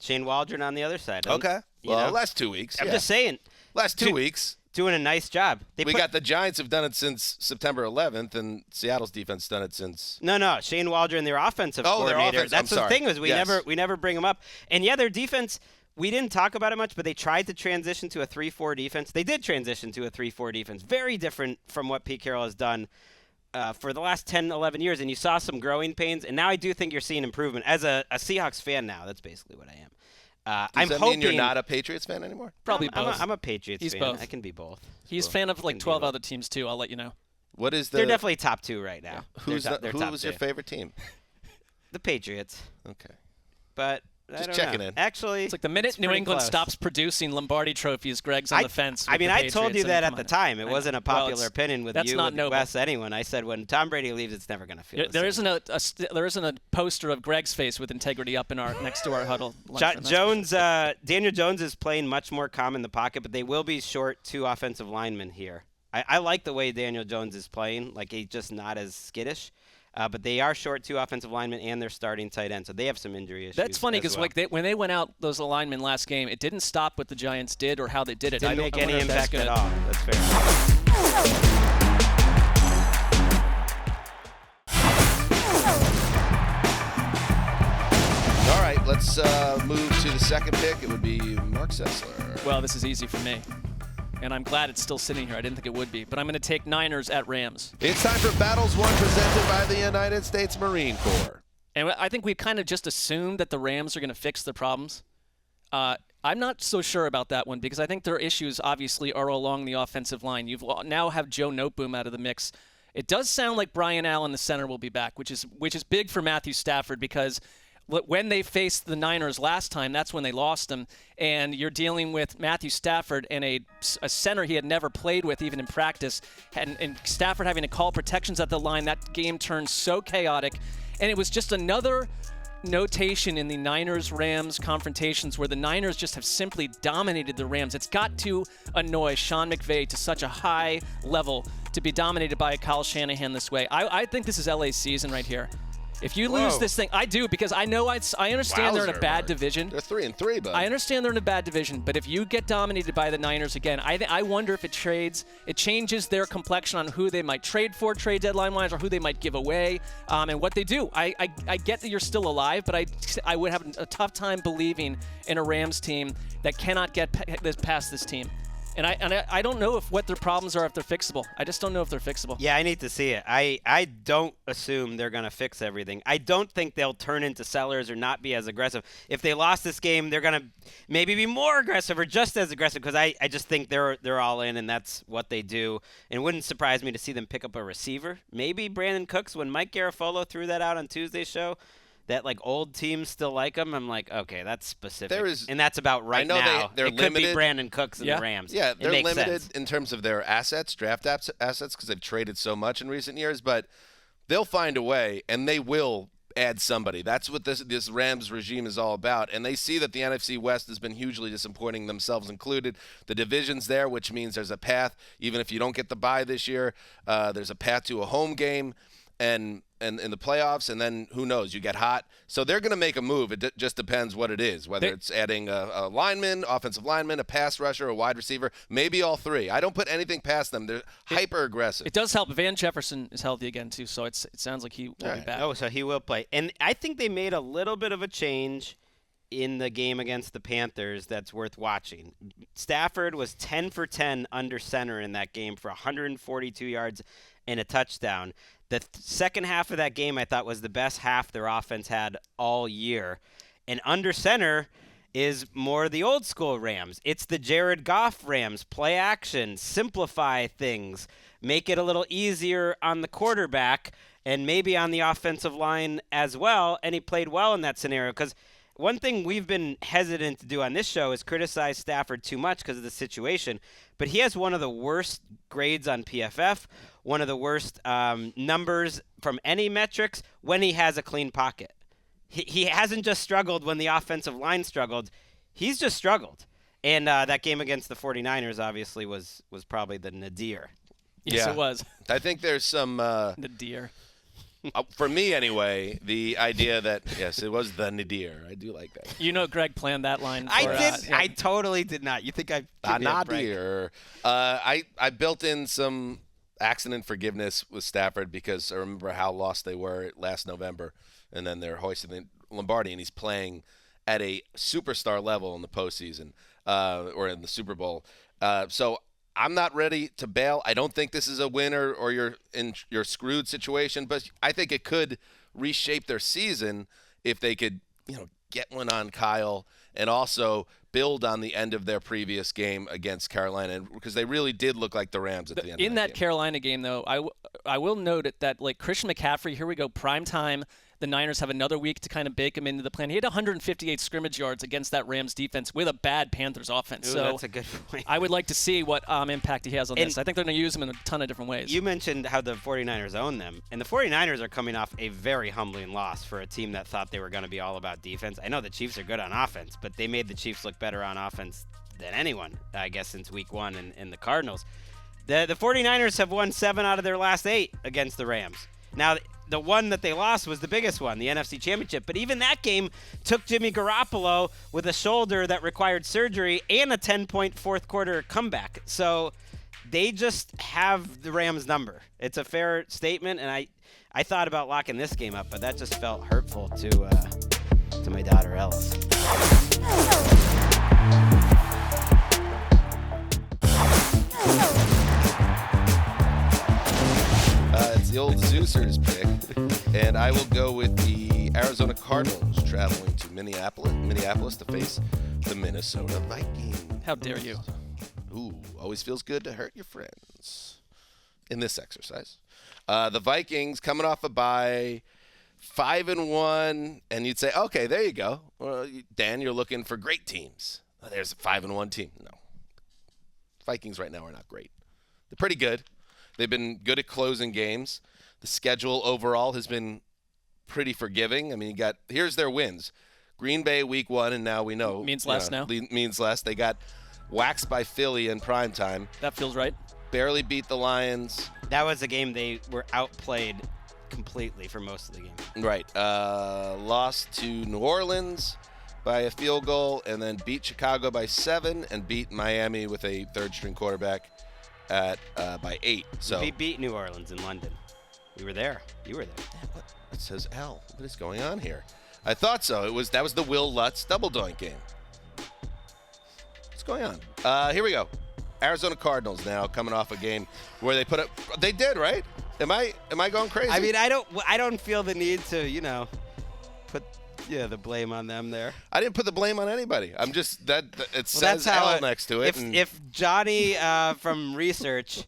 Shane Waldron on the other side? Okay. Well, last 2 weeks. I'm just saying. Last 2 weeks. Doing a nice job. We got the Giants have done it since September 11th, and Seattle's defense done it since. No. Shane Waldron, their offensive coordinator. Their offense. That's the thing, is we never bring him up. And yeah, their defense, we didn't talk about it much, but they tried to transition to a 3-4 defense. They did transition to a 3-4 defense. Very different from what Pete Carroll has done for the last 10, 11 years. And you saw some growing pains, and now I do think you're seeing improvement. As a Seahawks fan now, that's basically what I am. Does that mean you're not a Patriots fan anymore? Probably both. I'm a Patriots He's fan. both. I can be both. He's a fan of like 12 other teams, too. I'll let you know. What is They're definitely top 2 right now. Who was your favorite team? The Patriots. Okay. But just checking in. Actually, it's like the minute New England stops producing Lombardi trophies, Gregg's on the fence. I mean, I told you that at the time. It wasn't a popular opinion with you, with Wes, anyone. I said when Tom Brady leaves, it's never going to feel there isn't a poster of Gregg's face with integrity up in our next to our huddle. Daniel Jones is playing much more calm in the pocket, but they will be short 2 offensive linemen here. I like the way Daniel Jones is playing. Like, he's just not as skittish. But they are short 2 offensive linemen and their starting tight end, so they have some injury issues. That's funny because when they went out, those linemen last game, it didn't stop what the Giants did or how they did it. Didn't make any impact at all. That's fair. All right, let's move to the second pick. It would be Marc Sessler. Well, this is easy for me. And I'm glad it's still sitting here. I didn't think it would be. But I'm going to take Niners at Rams. It's time for Battles 1 presented by the United States Marine Corps. And I think we kind of just assumed that the Rams are going to fix the problems. I'm not so sure about that one, because I think their issues obviously are along the offensive line. You now have Joe Noteboom out of the mix. It does sound like Brian Allen, the center, will be back, which is big for Matthew Stafford, because when they faced the Niners last time, that's when they lost him. And you're dealing with Matthew Stafford and a center he had never played with, even in practice. And Stafford having to call protections at the line. That game turned so chaotic. And it was just another notation in the Niners-Rams confrontations where the Niners just have simply dominated the Rams. It's got to annoy Sean McVay to such a high level to be dominated by a Kyle Shanahan this way. I think this is LA's season right here. If you lose this thing, I do, because I know I understand they're in a bad division. They're 3-3, but I understand they're in a bad division, but if you get dominated by the Niners again, I wonder if it changes their complexion on who they might trade for, trade deadline-wise, or who they might give away, and what they do. I get that you're still alive, but I would have a tough time believing in a Rams team that cannot get past this team. And I don't know what their problems are, if they're fixable. I just don't know if they're fixable. Yeah, I need to see it. I don't assume they're going to fix everything. I don't think they'll turn into sellers or not be as aggressive. If they lost this game, they're going to maybe be more aggressive or just as aggressive, because I just think they're all in, and that's what they do. And it wouldn't surprise me to see them pick up a receiver. Maybe Brandon Cooks, when Mike Garafolo threw that out on Tuesday's show, that like old teams still like him. I'm like, okay, that's specific. And that's about right now. I know they're it limited. Could be Brandon Cooks and the Rams. Yeah, they're limited sense. in terms of their assets, draft assets, because they've traded so much in recent years. But they'll find a way, and they will add somebody. That's what this Rams regime is all about. And they see that the NFC West has been hugely disappointing, themselves included. The division's there, which means there's a path. Even if you don't get the bye this year, there's a path to a home game. And in the playoffs, and then who knows, you get hot. So they're going to make a move. It just depends what it is, whether it's adding a lineman, offensive lineman, a pass rusher, a wide receiver, maybe all 3. I don't put anything past them. They're hyper aggressive. It does help. Van Jefferson is healthy again too, so it sounds like he will be back. Oh, so he will play. And I think they made a little bit of a change in the game against the Panthers that's worth watching. Stafford was 10 for 10 under center in that game for 142 yards and a touchdown. The second half of that game, I thought, was the best half their offense had all year. And under center, is more the old school Rams. It's the Jared Goff Rams. Play action, simplify things, make it a little easier on the quarterback and maybe on the offensive line as well. And he played well in that scenario because one thing we've been hesitant to do on this show is criticize Stafford too much because of the situation. But he has one of the worst grades on PFF, one of the worst numbers from any metrics when he has a clean pocket. He hasn't just struggled when the offensive line struggled. He's just struggled. And that game against the 49ers obviously was probably the nadir. Yes, it was. I think there's some nadir. For me, anyway, the idea that, yes, it was the nadir. I do like that. You know Gregg planned that line. I did. I totally did not. You think I nadir. I built in some accident forgiveness with Stafford because I remember how lost they were last November, and then they're hoisting the Lombardi, and he's playing at a superstar level in the postseason or in the Super Bowl. So I'm not ready to bail. I don't think this is a winner or you're in your screwed situation, but I think it could reshape their season if they could, get one on Kyle and also build on the end of their previous game against Carolina, because they really did look like the Rams at the end. In of that game. Carolina game, though, I will note that Christian McCaffrey, here we go, prime time. The Niners have another week to kind of bake him into the plan. He had 158 scrimmage yards against that Rams defense with a bad Panthers offense. Ooh, so that's a good point. I would like to see what impact he has on this. I think they're going to use him in a ton of different ways. You mentioned how the 49ers own them, and the 49ers are coming off a very humbling loss for a team that thought they were going to be all about defense. I know the Chiefs are good on offense, but they made the Chiefs look better on offense than anyone, I guess, since week one in the Cardinals. The 49ers have won 7 out of their last 8 against the Rams. Now, the one that they lost was the biggest one, the NFC Championship. But even that game took Jimmy Garoppolo with a shoulder that required surgery and a 10-point fourth quarter comeback. So they just have the Rams' number. It's a fair statement, and I thought about locking this game up, but that just felt hurtful to my daughter Ellis. It's the old Zeusers pick, and I will go with the Arizona Cardinals traveling to Minneapolis to face the Minnesota Vikings. How dare you? Ooh, always feels good to hurt your friends in this exercise. The Vikings coming off a bye, 5-1, and you'd say, okay, there you go. Well, Dan, you're looking for great teams. There's a 5-1 team. No. Vikings right now are not great. They're pretty good. They've been good at closing games. The schedule overall has been pretty forgiving. I mean, here's their wins. Green Bay week 1, and now we know. Means less now. Means less. They got waxed by Philly in primetime. That feels right. Barely beat the Lions. That was a game they were outplayed completely for most of the game. Right. Lost to New Orleans by a field goal, and then beat Chicago by 7 and beat Miami with a third-string quarterback by 8. So we beat New Orleans in London. We were there. You were there. It says L. What is going on here? I thought so. That was the Will Lutz double doink game. What's going on? Here we go. Arizona Cardinals now coming off a game where they put up. They did, right? Am I going crazy? I mean, I don't feel the need to put the blame on them there. I didn't put the blame on anybody. I'm just it says L next to it. If Johnny from research,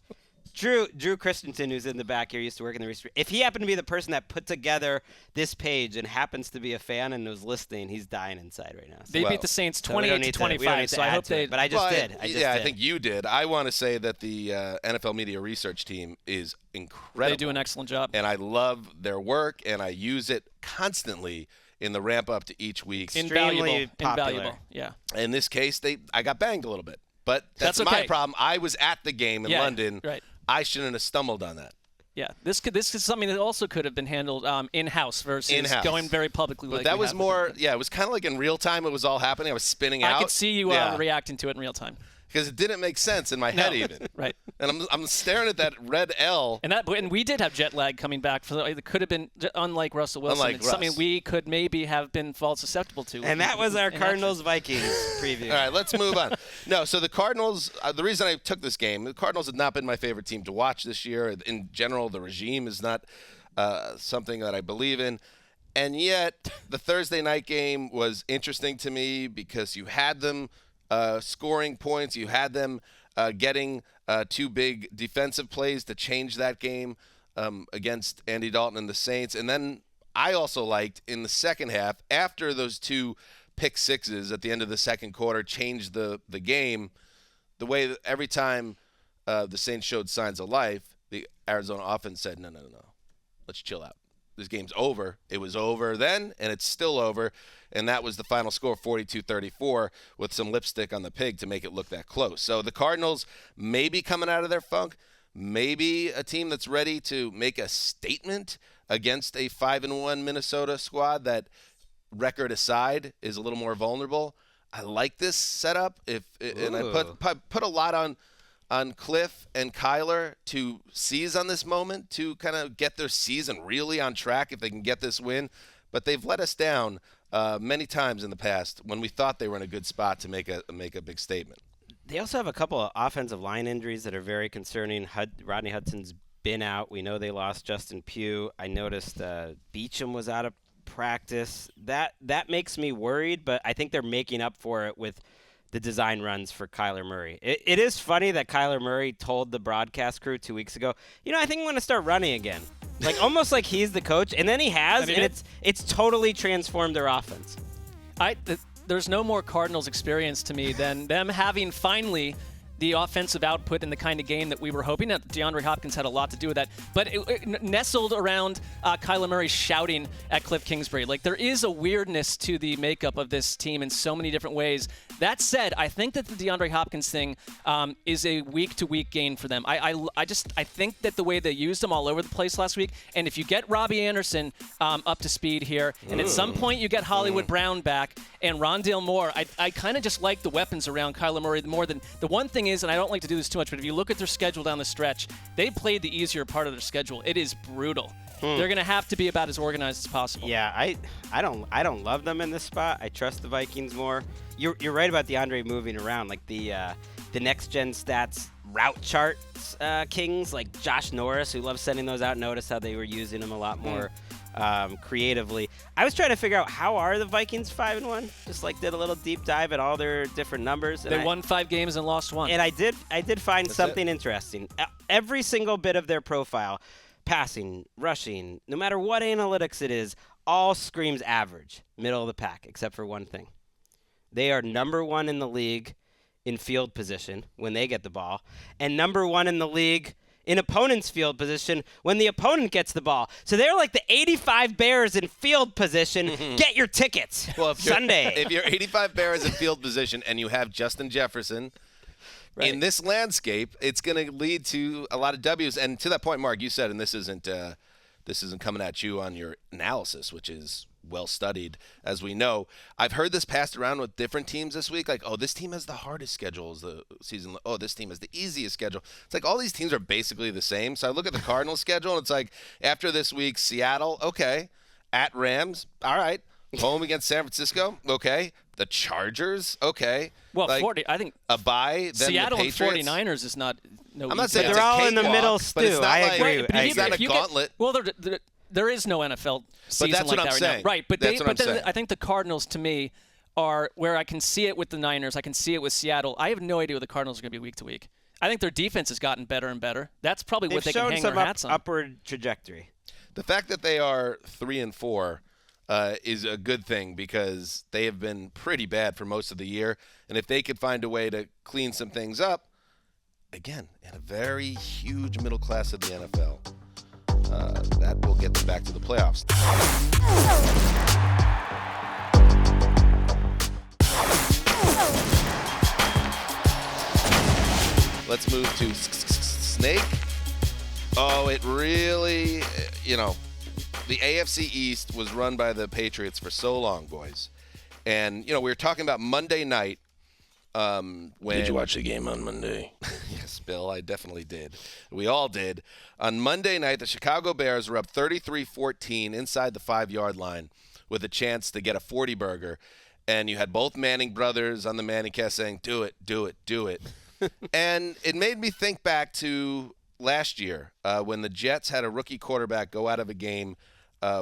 Drew Christensen, who's in the back here, used to work in the research. If he happened to be the person that put together this page and happens to be a fan and was listening, he's dying inside right now. So. They beat the Saints 28-25. So I hope they. But I just did. I think you did. I want to say that the NFL Media Research team is incredible. They do an excellent job, and I love their work, and I use it constantly in the ramp up to each week. Invaluable. Yeah. In this case, I got banged a little bit, but that's okay. my problem. I was at the game in London. Right. I shouldn't have stumbled on that. Yeah, this is something that also could have been handled in-house versus going very publicly. But that was more, it was kind of like in real time. It was all happening. I was spinning out. I could see you reacting to it in real time. Because it didn't make sense in my head even. Right. And I'm staring at that red L. And we did have jet lag coming back. It could have been, unlike Russell Wilson, it's something we could maybe have been fault susceptible to. And that was our Cardinals-Vikings preview. All right, let's move on. No, so the Cardinals, the reason I took this game, the Cardinals have not been my favorite team to watch this year. In general, the regime is not something that I believe in. And yet, the Thursday night game was interesting to me because you had them scoring points. You had them getting 2 big defensive plays to change that game against Andy Dalton and the Saints. And then I also liked in the second half, after those 2 pick sixes at the end of the second quarter changed the game, the way that every time the Saints showed signs of life, the Arizona offense said, no, let's chill out. This game's over. It was over then, and it's still over. And that was the final score, 42-34, with some lipstick on the pig to make it look that close. So the Cardinals may be coming out of their funk, maybe a team that's ready to make a statement against a 5-1 Minnesota squad that, record aside, is a little more vulnerable. I like this setup. And I put a lot on Cliff and Kyler to seize on this moment, to kind of get their season really on track if they can get this win. But they've let us down many times in the past when we thought they were in a good spot to make a big statement. They also have a couple of offensive line injuries that are very concerning. Rodney Hudson's been out. We know they lost Justin Pugh. I noticed Beachum was out of practice. That makes me worried, but I think they're making up for it with the design runs for Kyler Murray. It is funny that Kyler Murray told the broadcast crew 2 weeks ago, I think I'm going to start running again. Like almost like he's the coach, and then he has, and it's totally transformed their offense. There's no more Cardinals experience to me than them having finally the offensive output and the kind of game that we were hoping. That DeAndre Hopkins had a lot to do with that. But it nestled around Kyler Murray shouting at Cliff Kingsbury. Like, there is a weirdness to the makeup of this team in so many different ways. That said, I think that the DeAndre Hopkins thing is a week-to-week gain for them. I think that the way they used him all over the place last week, and if you get Robbie Anderson up to speed here, and at some point you get Hollywood Brown back and Rondale Moore, I kind of just like the weapons around Kyler Murray more than the one thing is, and I don't like to do this too much, but if you look at their schedule down the stretch, they played the easier part of their schedule. It is brutal. They're going to have to be about as organized as possible. Yeah, I don't love them in this spot. I trust the Vikings more. You're right about DeAndre moving around, like the next gen stats route charts kings, like Josh Norris, who loves sending those out. Notice how they were using them a lot more creatively. I was trying to figure out, how are the Vikings 5-1? Just like did a little deep dive at all their different numbers. They won 5 games and lost 1. And I did find something interesting. Every single bit of their profile, passing, rushing, no matter what analytics it is, all screams average, middle of the pack, except for one thing. They are number 1 in the league in field position when they get the ball, and number 1 in the league in opponent's field position when the opponent gets the ball. So they're like the 85 Bears in field position. Get your tickets Sunday. If you're 85 Bears in field position and you have Justin Jefferson, right, in this landscape, it's going to lead to a lot of W's. And to that point, Mark, you said, and this isn't coming at you on your analysis, which is well studied, as we know. I've heard this passed around with different teams this week, like, oh, this team has the hardest schedule as the season. Oh, this team has the easiest schedule. It's like all these teams are basically the same. So I look at the Cardinals schedule, and it's like, after this week, Seattle, okay. At Rams, all right. Home against San Francisco, okay. The Chargers, okay. Well, like, I think a bye, then Seattle the Patriots. and 49ers is not. No, I'm not saying they're all in the middle but it's stew. not I like, agree. It's not a gauntlet. There is no NFL season that's like what I'm that saying. now. Right, but That's what I'm saying. I think the Cardinals, to me, are where I can see it with the Niners. I can see it with Seattle. I have no idea what the Cardinals are going to be week to week. I think their defense has gotten better and better. That's probably what they can hang their hats on. Upward trajectory. The fact that they are 3-4 is a good thing, because they have been pretty bad for most of the year. And if they could find a way to clean some things up, again, in a very huge middle class of the NFL, that will get them back to the playoffs. Let's move to Snake. Oh, it really, the AFC East was run by the Patriots for so long, boys. And, we were talking about Monday night. Did you watch the game on Monday? Yes, Bill, I definitely did. We all did. On Monday night, the Chicago Bears were up 33-14 inside the 5-yard line with a chance to get a 40-burger. And you had both Manning brothers on the Manningcast saying, do it, do it, do it. And it made me think back to last year when the Jets had a rookie quarterback go out of a game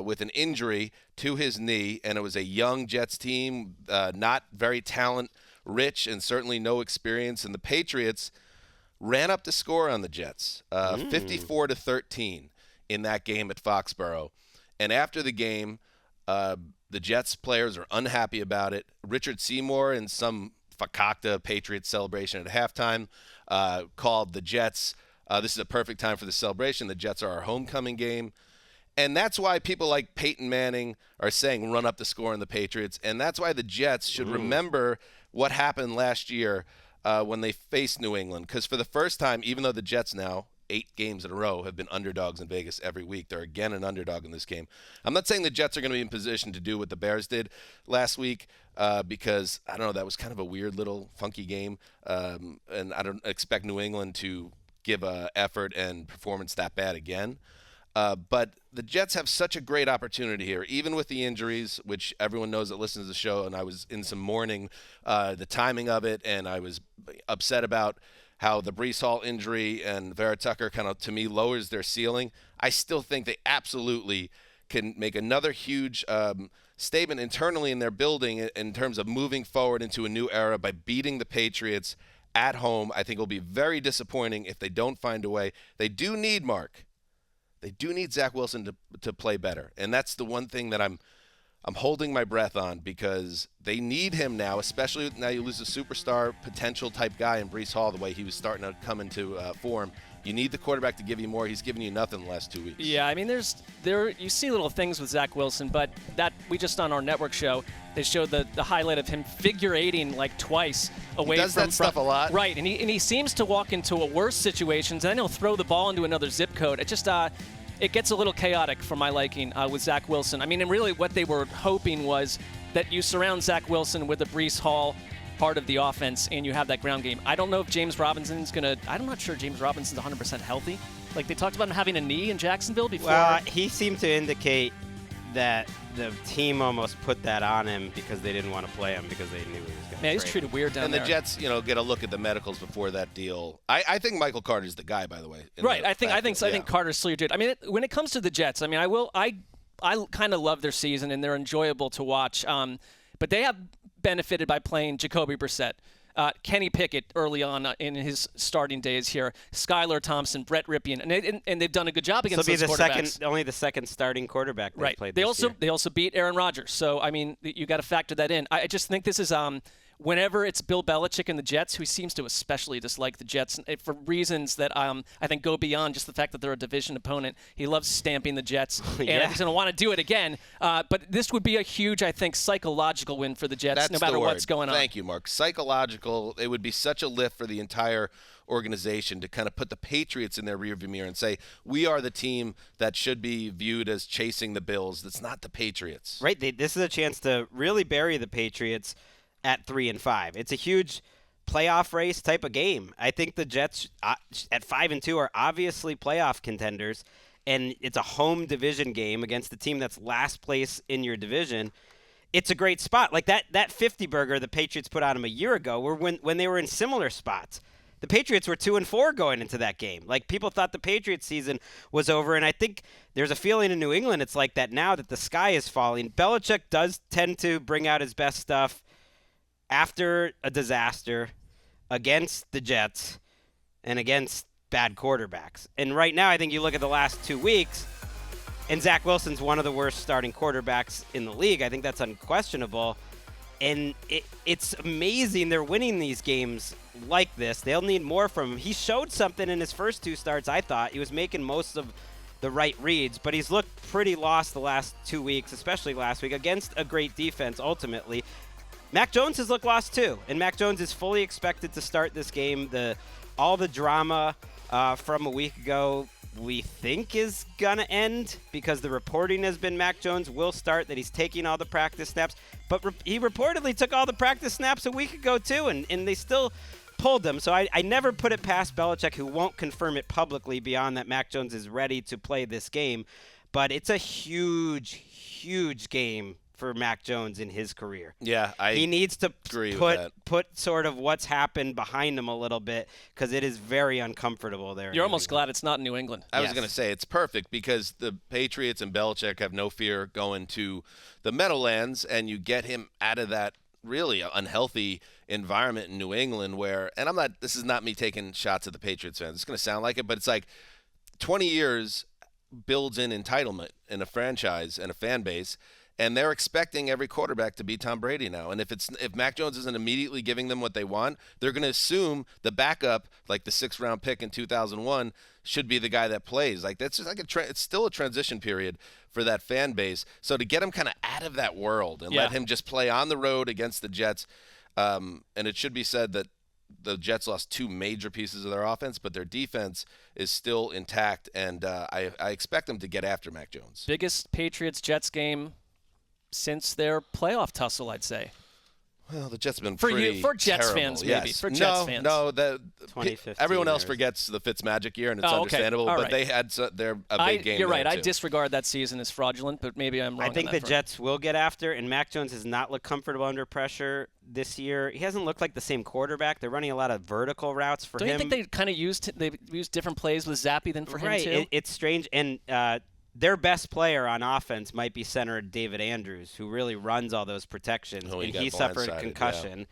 with an injury to his knee, and it was a young Jets team, not very talent-rich and certainly no experience. And the Patriots ran up the score on the Jets, 54-13 in that game at Foxborough. And after the game, the Jets players are unhappy about it. Richard Seymour, in some fakakta Patriots celebration at halftime, called the Jets, this is a perfect time for the celebration. The Jets are our homecoming game. And that's why people like Peyton Manning are saying run up the score on the Patriots. And that's why the Jets should remember what happened last year when they faced New England. Because for the first time, even though the Jets now, 8 games in a row, have been underdogs in Vegas every week, they're again an underdog in this game. I'm not saying the Jets are going to be in position to do what the Bears did last week because, I don't know, that was kind of a weird little funky game. And I don't expect New England to give effort and performance that bad again. But the Jets have such a great opportunity here, even with the injuries, which everyone knows that listens to the show, and I was in some mourning, the timing of it, and I was upset about how the Breece Hall injury and Vera Tucker kind of, to me, lowers their ceiling. I still think they absolutely can make another huge statement internally in their building in terms of moving forward into a new era by beating the Patriots at home. I think it will be very disappointing if they don't find a way. They do need Marc. They do need Zach Wilson to play better, and that's the one thing that I'm holding my breath on because they need him now, especially now you lose a superstar potential type guy in Breece Hall the way he was starting to come into form. You need the quarterback to give you more. He's given you nothing the last 2 weeks. Yeah, I mean, you see little things with Zach Wilson, but that we just on our network show, they showed the highlight of him figure-8ing like twice away he does from that stuff a lot. Right, and he seems to walk into a worse situations, and then he'll throw the ball into another zip code. It just it gets a little chaotic for my liking with Zach Wilson. I mean, and really what they were hoping was that you surround Zach Wilson with a Breece Hall part of the offense, and you have that ground game. I don't know if James Robinson's going to – I'm not sure James Robinson's 100% healthy. Like, they talked about him having a knee in Jacksonville before. Well, he seemed to indicate that the team almost put that on him because they didn't want to play him because they knew he was going to. Man, he's treated weird down there. And the Jets, get a look at the medicals before that deal. I think Michael Carter's the guy, by the way. Right. I think Carter's still legit. I mean, when it comes to the Jets, I mean, I kind of love their season and they're enjoyable to watch. But they have benefited by playing Jacoby Brissett. Kenny Pickett early on in his starting days here, Skylar Thompson, Brett Rypien, and they've done a good job against those quarterbacks. Only the second starting quarterback they played They this year. They also beat Aaron Rodgers, so I mean you got to factor that in. I just think this is whenever it's Bill Belichick and the Jets, who seems to especially dislike the Jets for reasons that I think go beyond just the fact that they're a division opponent. He loves stamping the Jets, and he's going to want to do it again. But this would be a huge, I think, psychological win for the Jets, no matter what's going on. Thank you, Marc. Psychological, it would be such a lift for the entire organization to kind of put the Patriots in their rearview mirror and say, we are the team that should be viewed as chasing the Bills. That's not the Patriots. Right. This is a chance to really bury the Patriots at 3-5. It's a huge playoff race type of game. I think the Jets at 5-2 are obviously playoff contenders, and it's a home division game against the team that's last place in your division. It's a great spot. Like that 50 burger the Patriots put on them a year ago were when they were in similar spots. The Patriots were 2-4 going into that game. Like, people thought the Patriots season was over, and I think there's a feeling in New England it's like that now that the sky is falling. Belichick does tend to bring out his best stuff after a disaster against the Jets and against bad quarterbacks. And right now, I think you look at the last 2 weeks, and Zach Wilson's one of the worst starting quarterbacks in the league. I think that's unquestionable. And it's amazing they're winning these games like this. They'll need more from him. He showed something in his first 2 starts, I thought. He was making most of the right reads, but he's looked pretty lost the last 2 weeks, especially last week, against a great defense ultimately. Mac Jones has looked lost too, and Mac Jones is fully expected to start this game. All the drama from a week ago we think is going to end because the reporting has been Mac Jones will start, that he's taking all the practice snaps. But he reportedly took all the practice snaps a week ago too, and they still pulled them. So I never put it past Belichick, who won't confirm it publicly beyond that Mac Jones is ready to play this game. But it's a huge, huge game for Mac Jones in his career. Yeah, he needs to agree with that. put sort of what's happened behind him a little bit because it is very uncomfortable there. You're almost glad it's not in New England. I was going to say it's perfect because the Patriots and Belichick have no fear going to the Meadowlands, and you get him out of that really unhealthy environment in New England where, and this is not me taking shots at the Patriots fans. It's going to sound like it, but it's like 20 years builds in entitlement in a franchise and a fan base, and they're expecting every quarterback to be Tom Brady now. And if Mac Jones isn't immediately giving them what they want, they're going to assume the backup, like the 6th-round pick in 2001, should be the guy that plays. Like that's just like it's still a transition period for that fan base. So to get him kind of out of that world and let him just play on the road against the Jets, and it should be said that the Jets lost 2 major pieces of their offense, but their defense is still intact, and I expect them to get after Mac Jones. Biggest Patriots-Jets game since their playoff tussle, I'd say. Well, the Jets have been for pretty for Jets terrible. fans, maybe. Yes. For Jets fans. No, everyone else years. forgets the Fitzmagic year, and it's okay. understandable, All but right. they had a big game. You're right. There, I too. disregard that season as fraudulent, but maybe I'm wrong. I think on the that Jets will get after, and Mac Jones has not looked comfortable under pressure this year. He hasn't looked like the same quarterback. They're running a lot of vertical routes for him. Don't you think they kind of used different plays with Zappe than for him too? It's strange, and their best player on offense might be center David Andrews, who really runs all those protections, and he suffered a concussion.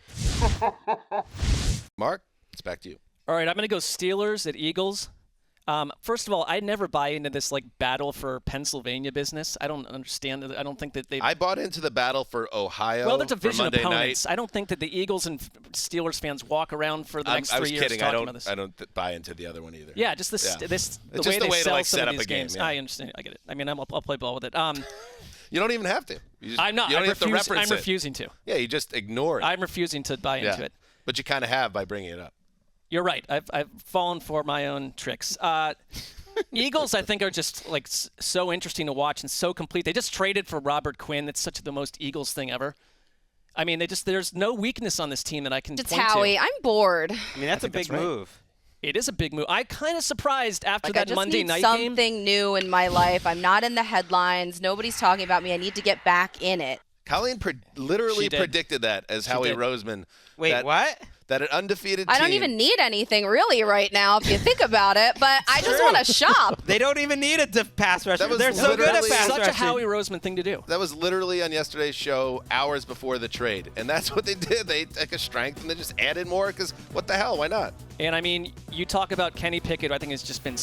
Yeah. Mark, it's back to you. All right, I'm going to go Steelers at Eagles. First of all, I never buy into this battle for Pennsylvania business. I don't understand it. I don't think that they. I bought into the battle for Ohio. Well, they're division for Monday opponents. Night. I don't think that the Eagles and Steelers fans walk around for the next 3 years kidding. talking about this. I don't buy into the other one either. Yeah, just the way they sell some of these games. I understand. I get it. I mean, I'll play ball with it. You don't even have to. I'm not. You don't have to reference I'm refusing to. Yeah, you just ignore it. I'm refusing to buy into it. But you kind of have by bringing it up. You're right. I've fallen for my own tricks. Eagles, I think, are just so interesting to watch and so complete. They just traded for Robert Quinn. That's such the most Eagles thing ever. I mean, there's no weakness on this team that I can point to. Howie, I'm bored. I mean, that's a big move. It is a big move. I'm kind of surprised after that Monday night game. Something new in my life. I'm not in the headlines. Nobody's talking about me. I need to get back in it. Colleen literally predicted that as Howie Roseman. Wait, what? That an undefeated team. I don't even need anything really right now if you think about it, but I just want to shop. They don't even need a pass rusher. They're so good at pass rushing. Such a Howie Roseman thing to do. That was literally on yesterday's show hours before the trade, and that's what they did. They took a strength and they just added more because what the hell? Why not? And, I mean, you talk about Kenny Pickett. I think it's just been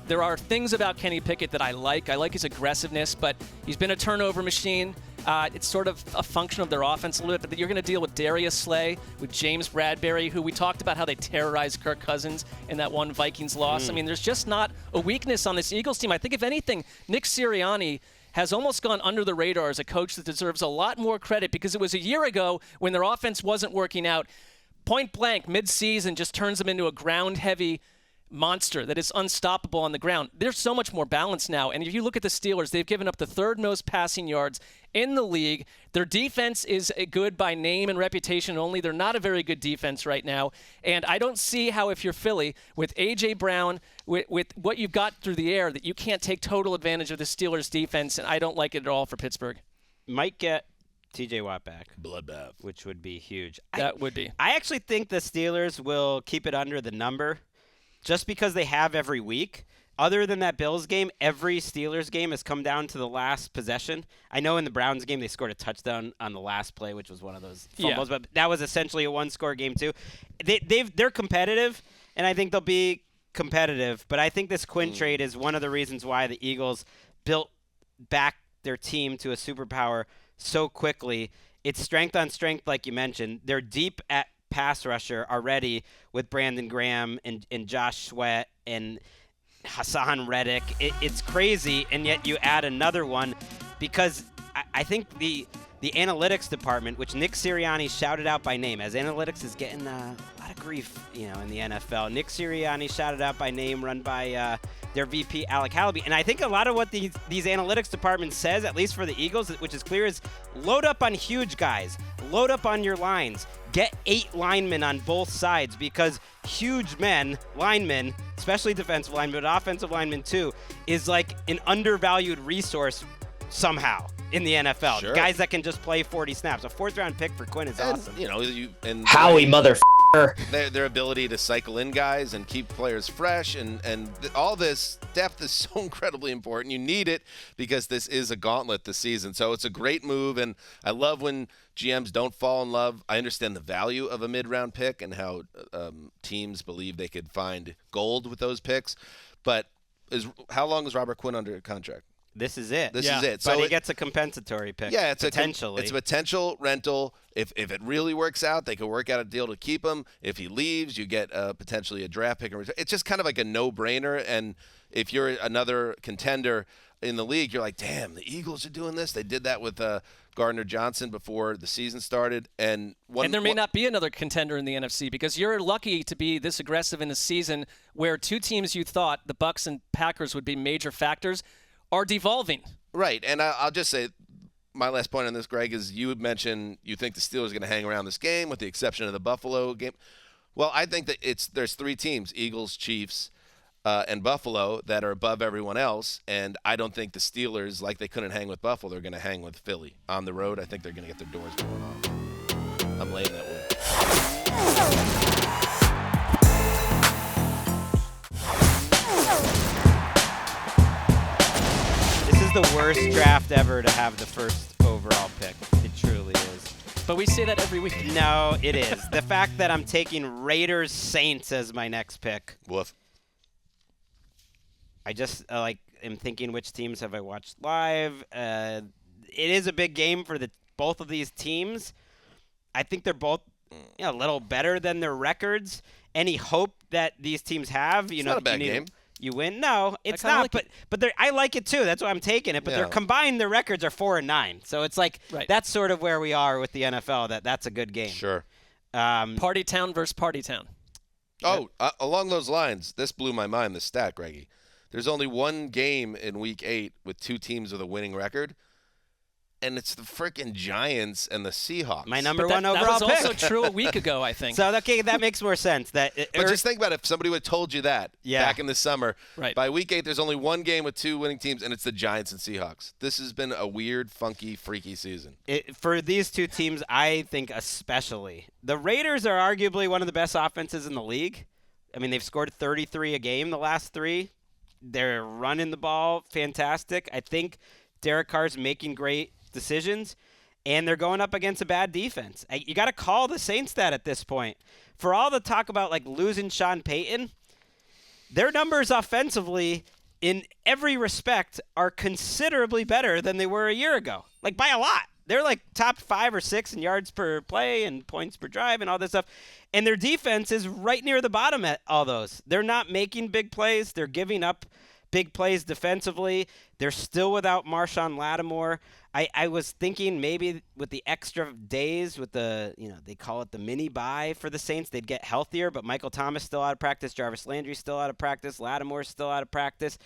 there are things about Kenny Pickett that I like. I like his aggressiveness, but he's been a turnover machine. It's sort of a function of their offense a little bit, but you're going to deal with Darius Slay, with James Bradbury, who we talked about how they terrorized Kirk Cousins in that one Vikings loss. I mean, there's just not a weakness on this Eagles team. I think, if anything, Nick Sirianni has almost gone under the radar as a coach that deserves a lot more credit because it was a year ago when their offense wasn't working out. Point blank, mid-season, just turns them into a ground-heavy monster that is unstoppable on the ground. They're so much more balanced now. And if you look at the Steelers, they've given up the 3rd most passing yards in the league. Their defense is good by name and reputation only. They're not a very good defense right now. And I don't see how, if you're Philly, with A.J. Brown, with what you've got through the air, that you can't take total advantage of the Steelers' defense. And I don't like it at all for Pittsburgh. Might get T.J. Watt back. Bloodbath. Which would be huge. That would be. I actually think the Steelers will keep it under the number just because they have every week. Other than that Bills game, every Steelers game has come down to the last possession. I know in the Browns game they scored a touchdown on the last play, which was one of those fumbles, but that was essentially a one-score game too. They're competitive, and I think they'll be competitive. But I think this Quinn trade is one of the reasons why the Eagles built back their team to a superpower so quickly. It's strength on strength, like you mentioned. They're deep at pass rusher already with Brandon Graham and Josh Sweat and Hassan Reddick. It's crazy, and yet you add another one because I think the analytics department, which Nick Sirianni shouted out by name, as analytics is getting a lot of grief, in the NFL. Nick Sirianni shouted out by name, run by their VP Alec Hallaby, and I think a lot of what these analytics department says, at least for the Eagles, which is clear, is load up on huge guys, load up on your lines. Get 8 linemen on both sides because huge linemen, especially defensive linemen, but offensive linemen too, is like an undervalued resource somehow. in the NFL. Sure. Guys that can just play 40 snaps. A 4th-round pick for Quinn is awesome. You know, Howie motherfucker. Their ability to cycle in guys and keep players fresh and all this depth is so incredibly important. You need it because this is a gauntlet this season. So it's a great move, and I love when GMs don't fall in love. I understand the value of a mid-round pick and how teams believe they could find gold with those picks. But how long is Robert Quinn under contract? This is it. This is it. But he gets a compensatory pick. Yeah, it's potentially. It's a potential rental. If it really works out, they could work out a deal to keep him. If he leaves, you get potentially a draft pick. It's just kind of like a no-brainer. And if you're another contender in the league, you're like, damn, the Eagles are doing this. They did that with Gardner Johnson before the season started. And there may not be another contender in the NFC because you're lucky to be this aggressive in a season where two teams you thought, the Bucs and Packers, would be major factors, are devolving. Right, and I'll just say my last point on this, Greg, is you had mentioned you think the Steelers are going to hang around this game with the exception of the Buffalo game. Well, I think that there's three teams, Eagles, Chiefs, and Buffalo, that are above everyone else, and I don't think the Steelers, like they couldn't hang with Buffalo, they're going to hang with Philly. On the road, I think they're going to get their doors blown off. I'm laying that way. The worst draft ever to have the first overall pick. It truly is. But we say that every week. No, it is. The fact that I'm taking Raiders Saints as my next pick. Woof. I just am thinking which teams have I watched live. It is a big game for both of these teams. I think they're both a little better than their records. Any hope that these teams have, it's not a bad game. You win? No, it's not. Like but I like it too. That's why I'm taking it. But they're combined. Their records are 4-9. So it's like that's sort of where we are with the NFL. That's a good game. Sure. Party town versus party town. Oh, along those lines, this blew my mind. This stat, Greggy. There's only one game in Week 8 with two teams with a winning record. And it's the freaking Giants and the Seahawks. My number one overall pick. That was also true a week ago, I think. So, okay, that makes more sense. But just think about it. If somebody would have told you that back in the summer, by Week 8, there's only one game with two winning teams, and it's the Giants and Seahawks. This has been a weird, funky, freaky season. For these two teams, I think especially. The Raiders are arguably one of the best offenses in the league. I mean, they've scored 33 a game the last three. They're running the ball fantastic. I think Derek Carr's making great decisions, and they're going up against a bad defense. You got to call the Saints that at this point. For all the talk about like losing Sean Payton, their numbers offensively in every respect are considerably better than they were a year ago. Like by a lot. They're like top 5 or 6 in yards per play and points per drive and all this stuff. And their defense is right near the bottom at all those. They're not making big plays. They're giving up big plays defensively. They're still without Marshawn Lattimore. I was thinking maybe with the extra days, with the, they call it the mini bye for the Saints, they'd get healthier, but Michael Thomas still out of practice, Jarvis Landry still out of practice, Lattimore's still out of practice.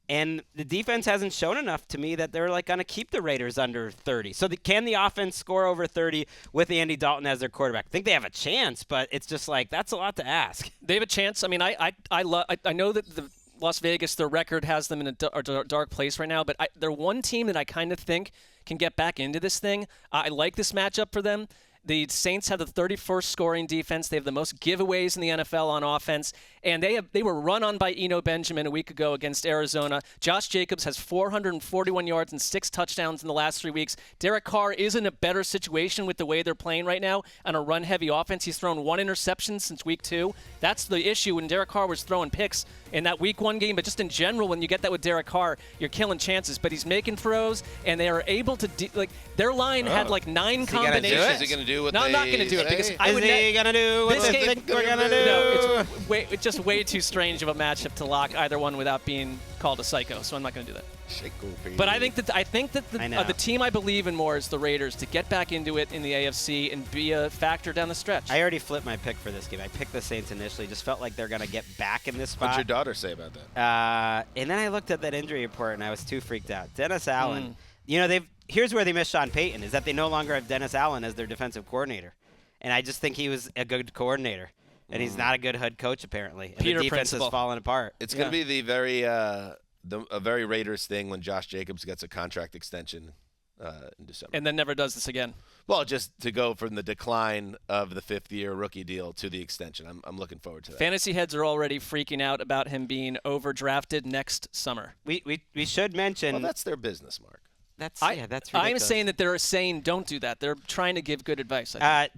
And the defense hasn't shown enough to me that they're like going to keep the Raiders under 30. So can the offense score over 30 with Andy Dalton as their quarterback? I think they have a chance, but it's just like that's a lot to ask. They have a chance. I mean, I know that the Las Vegas, their record has them in a dark place right now, but they're one team that I kind of think can get back into this thing. I like this matchup for them. The Saints have the 31st scoring defense. They have the most giveaways in the NFL on offense, and they were run on by Eno Benjamin a week ago against Arizona. Josh Jacobs has 441 yards and 6 touchdowns in the last 3 weeks. Derek Carr is in a better situation with the way they're playing right now on a run-heavy offense. He's thrown 1 interception since week 2. That's the issue when Derek Carr was throwing picks in that week 1 game, but just in general, when you get that with Derek Carr, you're killing chances. But he's making throws, and they are able to their line had like 9 combinations. Is he going to do what No, I'm not going to do it because I would. Is he going to do what they think we're going to do? No, it's just way too strange of a matchup to lock either one without being called a psycho. So I'm not going to do that. But I think that the team I believe in more is the Raiders to get back into it in the AFC and be a factor down the stretch. I already flipped my pick for this game. I picked the Saints initially. Just felt like they're going to get back in this spot. What's your daughter say about that? And then I looked at that injury report and I was too freaked out. Dennis Allen. Here's where they missed Sean Payton is that they no longer have Dennis Allen as their defensive coordinator. And I just think he was a good coordinator. And he's not a good head coach, apparently. And Peter the defense principle. has fallen apart. It's going to be the very a very Raiders thing when Josh Jacobs gets a contract extension in December. And then never does this again. Well, just to go from the decline of the 5th-year rookie deal to the extension. I'm looking forward to that. Fantasy heads are already freaking out about him being overdrafted next summer. We should mention. Well, that's their business, Mark. That's ridiculous. I'm saying that they're saying don't do that. They're trying to give good advice. But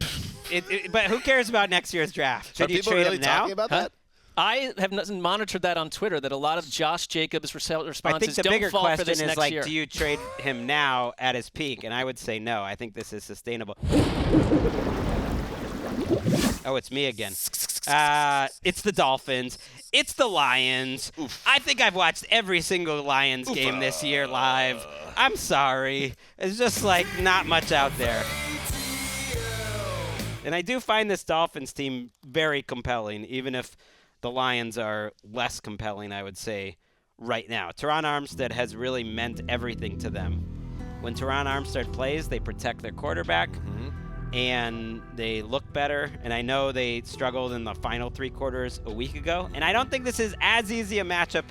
who cares about next year's draft? Should Are you people trade really him now? talking about that? I have monitored that on Twitter, that a lot of Josh Jacobs' responses I think the don't bigger fall question for this is, next like, year. do you trade him now at his peak? And I would say no. I think this is sustainable. Oh, it's me again. It's the Dolphins. It's the Lions. Oof. I think I've watched every single Lions game this year live. I'm sorry. It's just like not much out there. And I do find this Dolphins team very compelling, even if the Lions are less compelling, I would say, right now. Teron Armstead has really meant everything to them. When Teron Armstead plays, they protect their quarterback, and they look better. And I know they struggled in the final 3 quarters a week ago. And I don't think this is as easy a matchup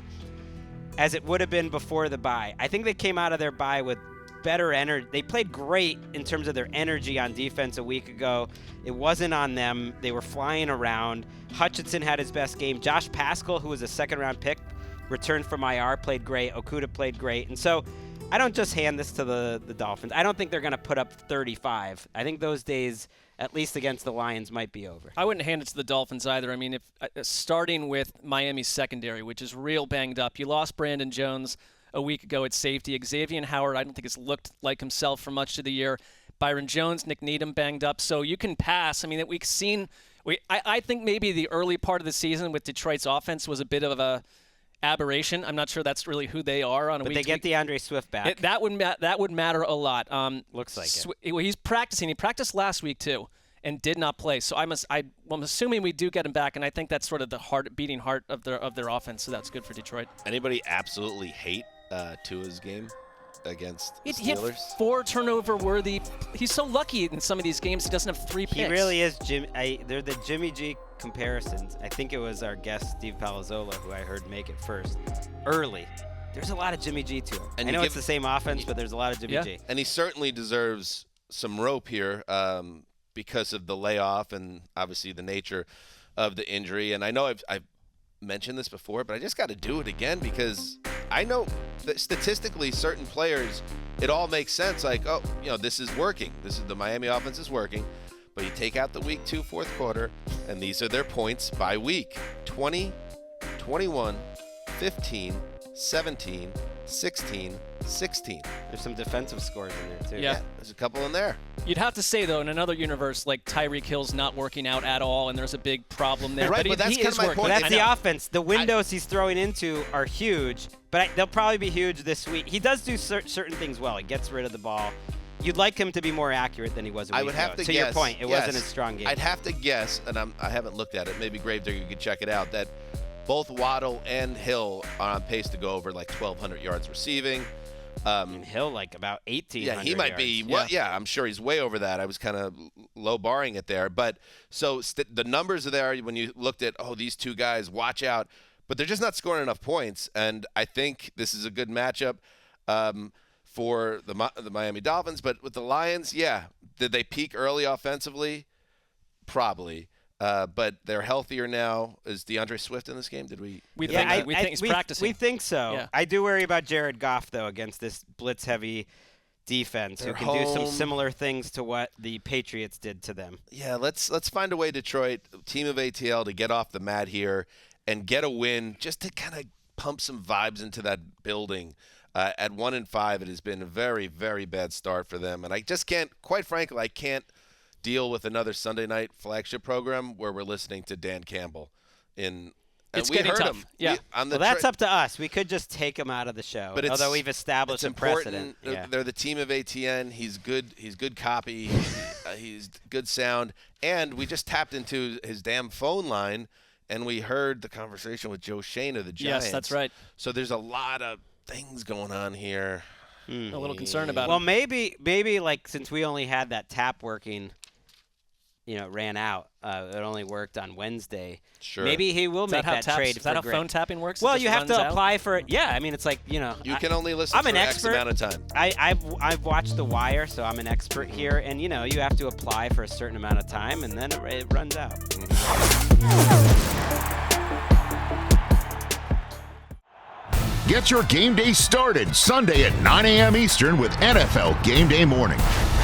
as it would have been before the bye. I think they came out of their bye with better energy. They played great in terms of their energy on defense a week ago. It wasn't on them. They were flying around. Hutchinson had his best game. Josh Paschal, who was a second-round pick, returned from IR, played great. Okudah played great. And so I don't just hand this to the Dolphins. I don't think they're going to put up 35. I think those days, at least against the Lions, might be over. I wouldn't hand it to the Dolphins either. I mean, if starting with Miami's secondary, which is real banged up. You lost Brandon Jones a week ago at safety. Xavier Howard, I don't think has looked like himself for much of the year. Byron Jones, Nick Needham banged up. So you can pass. I mean, we've seen I think maybe the early part of the season with Detroit's offense was a bit of a aberration. I'm not sure that's really who they are on a week. But they get DeAndre Swift back. That would matter a lot. Looks like it. He's practicing. He practiced last week too, and did not play. So I'm assuming we do get him back, and I think that's sort of the beating heart of their offense. So that's good for Detroit. Anybody absolutely hate Tua's game against the Steelers? He had 4 turnover-worthy. He's so lucky in some of these games. He doesn't have 3 picks. He really is. They're the Jimmy G comparisons. I think it was our guest Steve Palazzolo who I heard make it first early. There's a lot of Jimmy G to him. And I know it's the same offense, but there's a lot of Jimmy G. And he certainly deserves some rope here because of the layoff and obviously the nature of the injury. And I know I've mentioned this before, but I just got to do it again because I know that statistically certain players, it all makes sense. Like, oh, this is working. The Miami offense is working. But you take out the week 2 fourth quarter, and these are their points by week. 20, 21, 15, 17, 16, 16. There's some defensive scores in there, too. Yeah, there's a couple in there. You'd have to say, though, in another universe, like Tyreek Hill's not working out at all, and there's a big problem there. Right, but that's kind of my point. That's the offense. The windows he's throwing into are huge, but they'll probably be huge this week. He does do certain things well. He gets rid of the ball. You'd like him to be more accurate than he was a week I would have ago. to To guess, your point, it wasn't a strong game. I'd have to guess, and I haven't looked at it. Maybe Gravedigger could check it out, that both Waddle and Hill are on pace to go over like 1,200 yards receiving. And Hill like about 1,800 Yeah, he might yards. be. Well, yeah, I'm sure he's way over that. I was kind of low barring it there. But so the numbers are there when you looked at, these two guys, watch out. But they're just not scoring enough points. And I think this is a good matchup for the Miami Dolphins. But with the Lions, did they peak early offensively? Probably. But they're healthier now. Is DeAndre Swift in this game? We think he's practicing. We think so. Yeah. I do worry about Jared Goff, though, against this blitz-heavy defense who can do some similar things to what the Patriots did to them. Yeah, let's find a way, Detroit, team of ATL, to get off the mat here and get a win just to kind of pump some vibes into that building. At 1-5, it has been a very, very bad start for them. And I just can't, quite frankly, I can't deal with another Sunday night flagship program where we're listening to Dan Campbell. It's getting tough. That's up to us. We could just take him out of the show, but although we've established a precedent. Yeah. They're the team of ATN. He's good copy. He's good sound. And we just tapped into his damn phone line, and we heard the conversation with Joe Shane of the Giants. Yes, that's right. So there's a lot of things going on here. A little concerned about it. Well, maybe like since we only had that tap working ran out. It only worked on Wednesday. Sure. Maybe he will make that trade. Is that how phone tapping works? Well, you have to apply for it. Yeah, I mean, it's like, You can only listen for X amount of time. I've watched The Wire, so I'm an expert here. And, you have to apply for a certain amount of time, and then it runs out. Get your game day started Sunday at 9 a.m. Eastern with NFL Game Day Morning.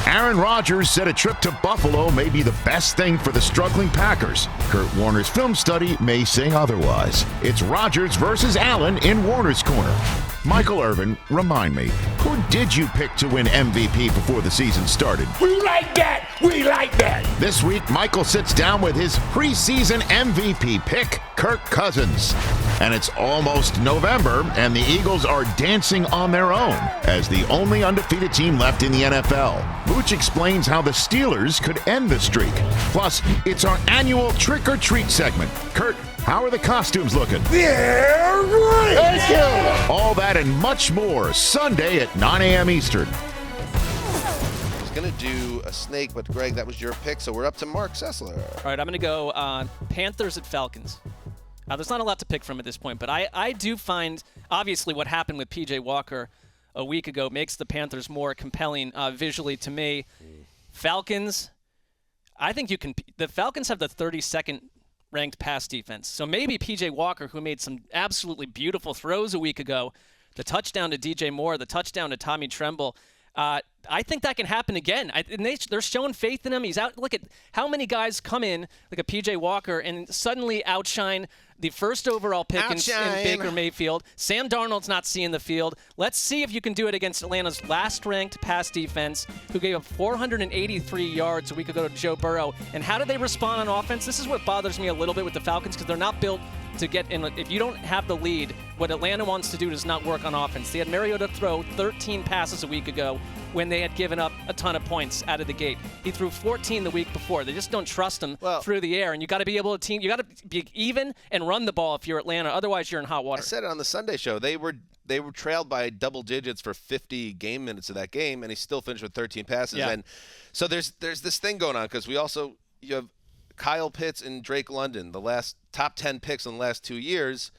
Aaron Rodgers said a trip to Buffalo may be the best thing for the struggling Packers. Kurt Warner's film study may say otherwise. It's Rodgers versus Allen in Warner's Corner. Michael Irvin, remind me, who did you pick to win MVP before the season started? We like that! We like that! This week, Michael sits down with his preseason MVP pick, Kirk Cousins. And it's almost November, and the Eagles are dancing on their own as the only undefeated team left in the NFL. Booch explains how the Steelers could end the streak. Plus, it's our annual trick-or-treat segment. Kurt, how are the costumes looking? They're great! Thank you! All that and much more Sunday at 9 a.m. Eastern. I was going to do a snake, but Greg, that was your pick, so we're up to Marc Sessler. All right, I'm going to go Panthers at Falcons. There's not a lot to pick from at this point, but I do find, obviously, what happened with P.J. Walker a week ago makes the Panthers more compelling visually to me. Falcons, I think the Falcons have the 32nd ranked pass defense. So maybe P.J. Walker, who made some absolutely beautiful throws a week ago, the touchdown to DJ Moore, the touchdown to Tommy Tremble, I think that can happen again. They're showing faith in him. He's out. Look at how many guys come in, like a P.J. Walker, and suddenly outshine the first overall pick in Baker Mayfield. Sam Darnold's not seeing the field. Let's see if you can do it against Atlanta's last-ranked pass defense, who gave up 483 yards a week ago to Joe Burrow. And how do they respond on offense? This is what bothers me a little bit with the Falcons, because they're not built to get in. If you don't have the lead, what Atlanta wants to do does not work on offense. They had Mariota throw 13 passes a week ago when they had given up a ton of points out of the gate. He threw 14 the week before. They just don't trust him through the air, and you got to be able to you got to be even and run the ball if you're Atlanta. Otherwise, you're in hot water. I said it on the Sunday show. They were trailed by double digits for 50 game minutes of that game, and he still finished with 13 passes. Yeah. And so there's this thing going on, because you have Kyle Pitts and Drake London, the last top 10 picks in the last 2 years,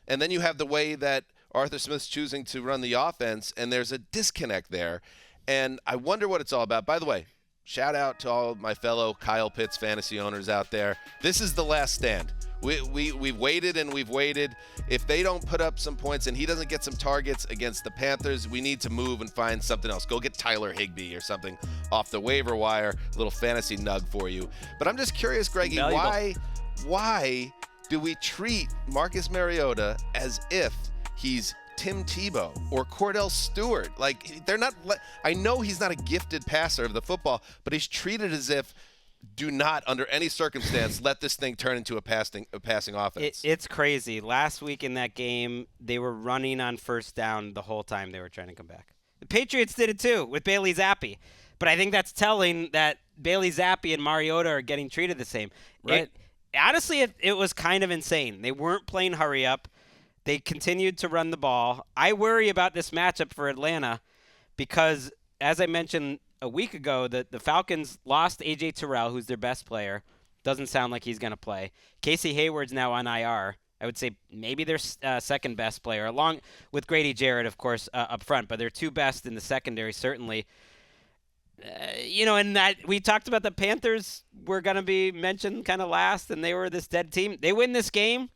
and then you have the way that Arthur Smith's choosing to run the offense, and there's a disconnect there. And I wonder what it's all about. By the way, shout out to all my fellow Kyle Pitts fantasy owners out there. This is the last stand. We've waited and we've waited. If they don't put up some points and he doesn't get some targets against the Panthers, we need to move and find something else. Go get Tyler Higbee or something off the waiver wire. A little fantasy nug for you. But I'm just curious, Greggy, why do we treat Marcus Mariota as if he's Tim Tebow or Cordell Stewart? Like, they're not. I know he's not a gifted passer of the football, but he's treated as if, do not, under any circumstance, let this thing turn into a passing offense. It's crazy. Last week in that game, they were running on first down the whole time they were trying to come back. The Patriots did it too with Bailey Zappi. But I think that's telling that Bailey Zappi and Mariota are getting treated the same. Right. Honestly, it was kind of insane. They weren't playing hurry up. They continued to run the ball. I worry about this matchup for Atlanta because, as I mentioned a week ago, the Falcons lost A.J. Terrell, who's their best player. Doesn't sound like he's going to play. Casey Hayward's now on IR. I would say maybe their second best player, along with Grady Jarrett, of course, up front. But they're two best in the secondary, certainly. And that we talked about the Panthers were going to be mentioned kind of last, and they were this dead team. They win this game,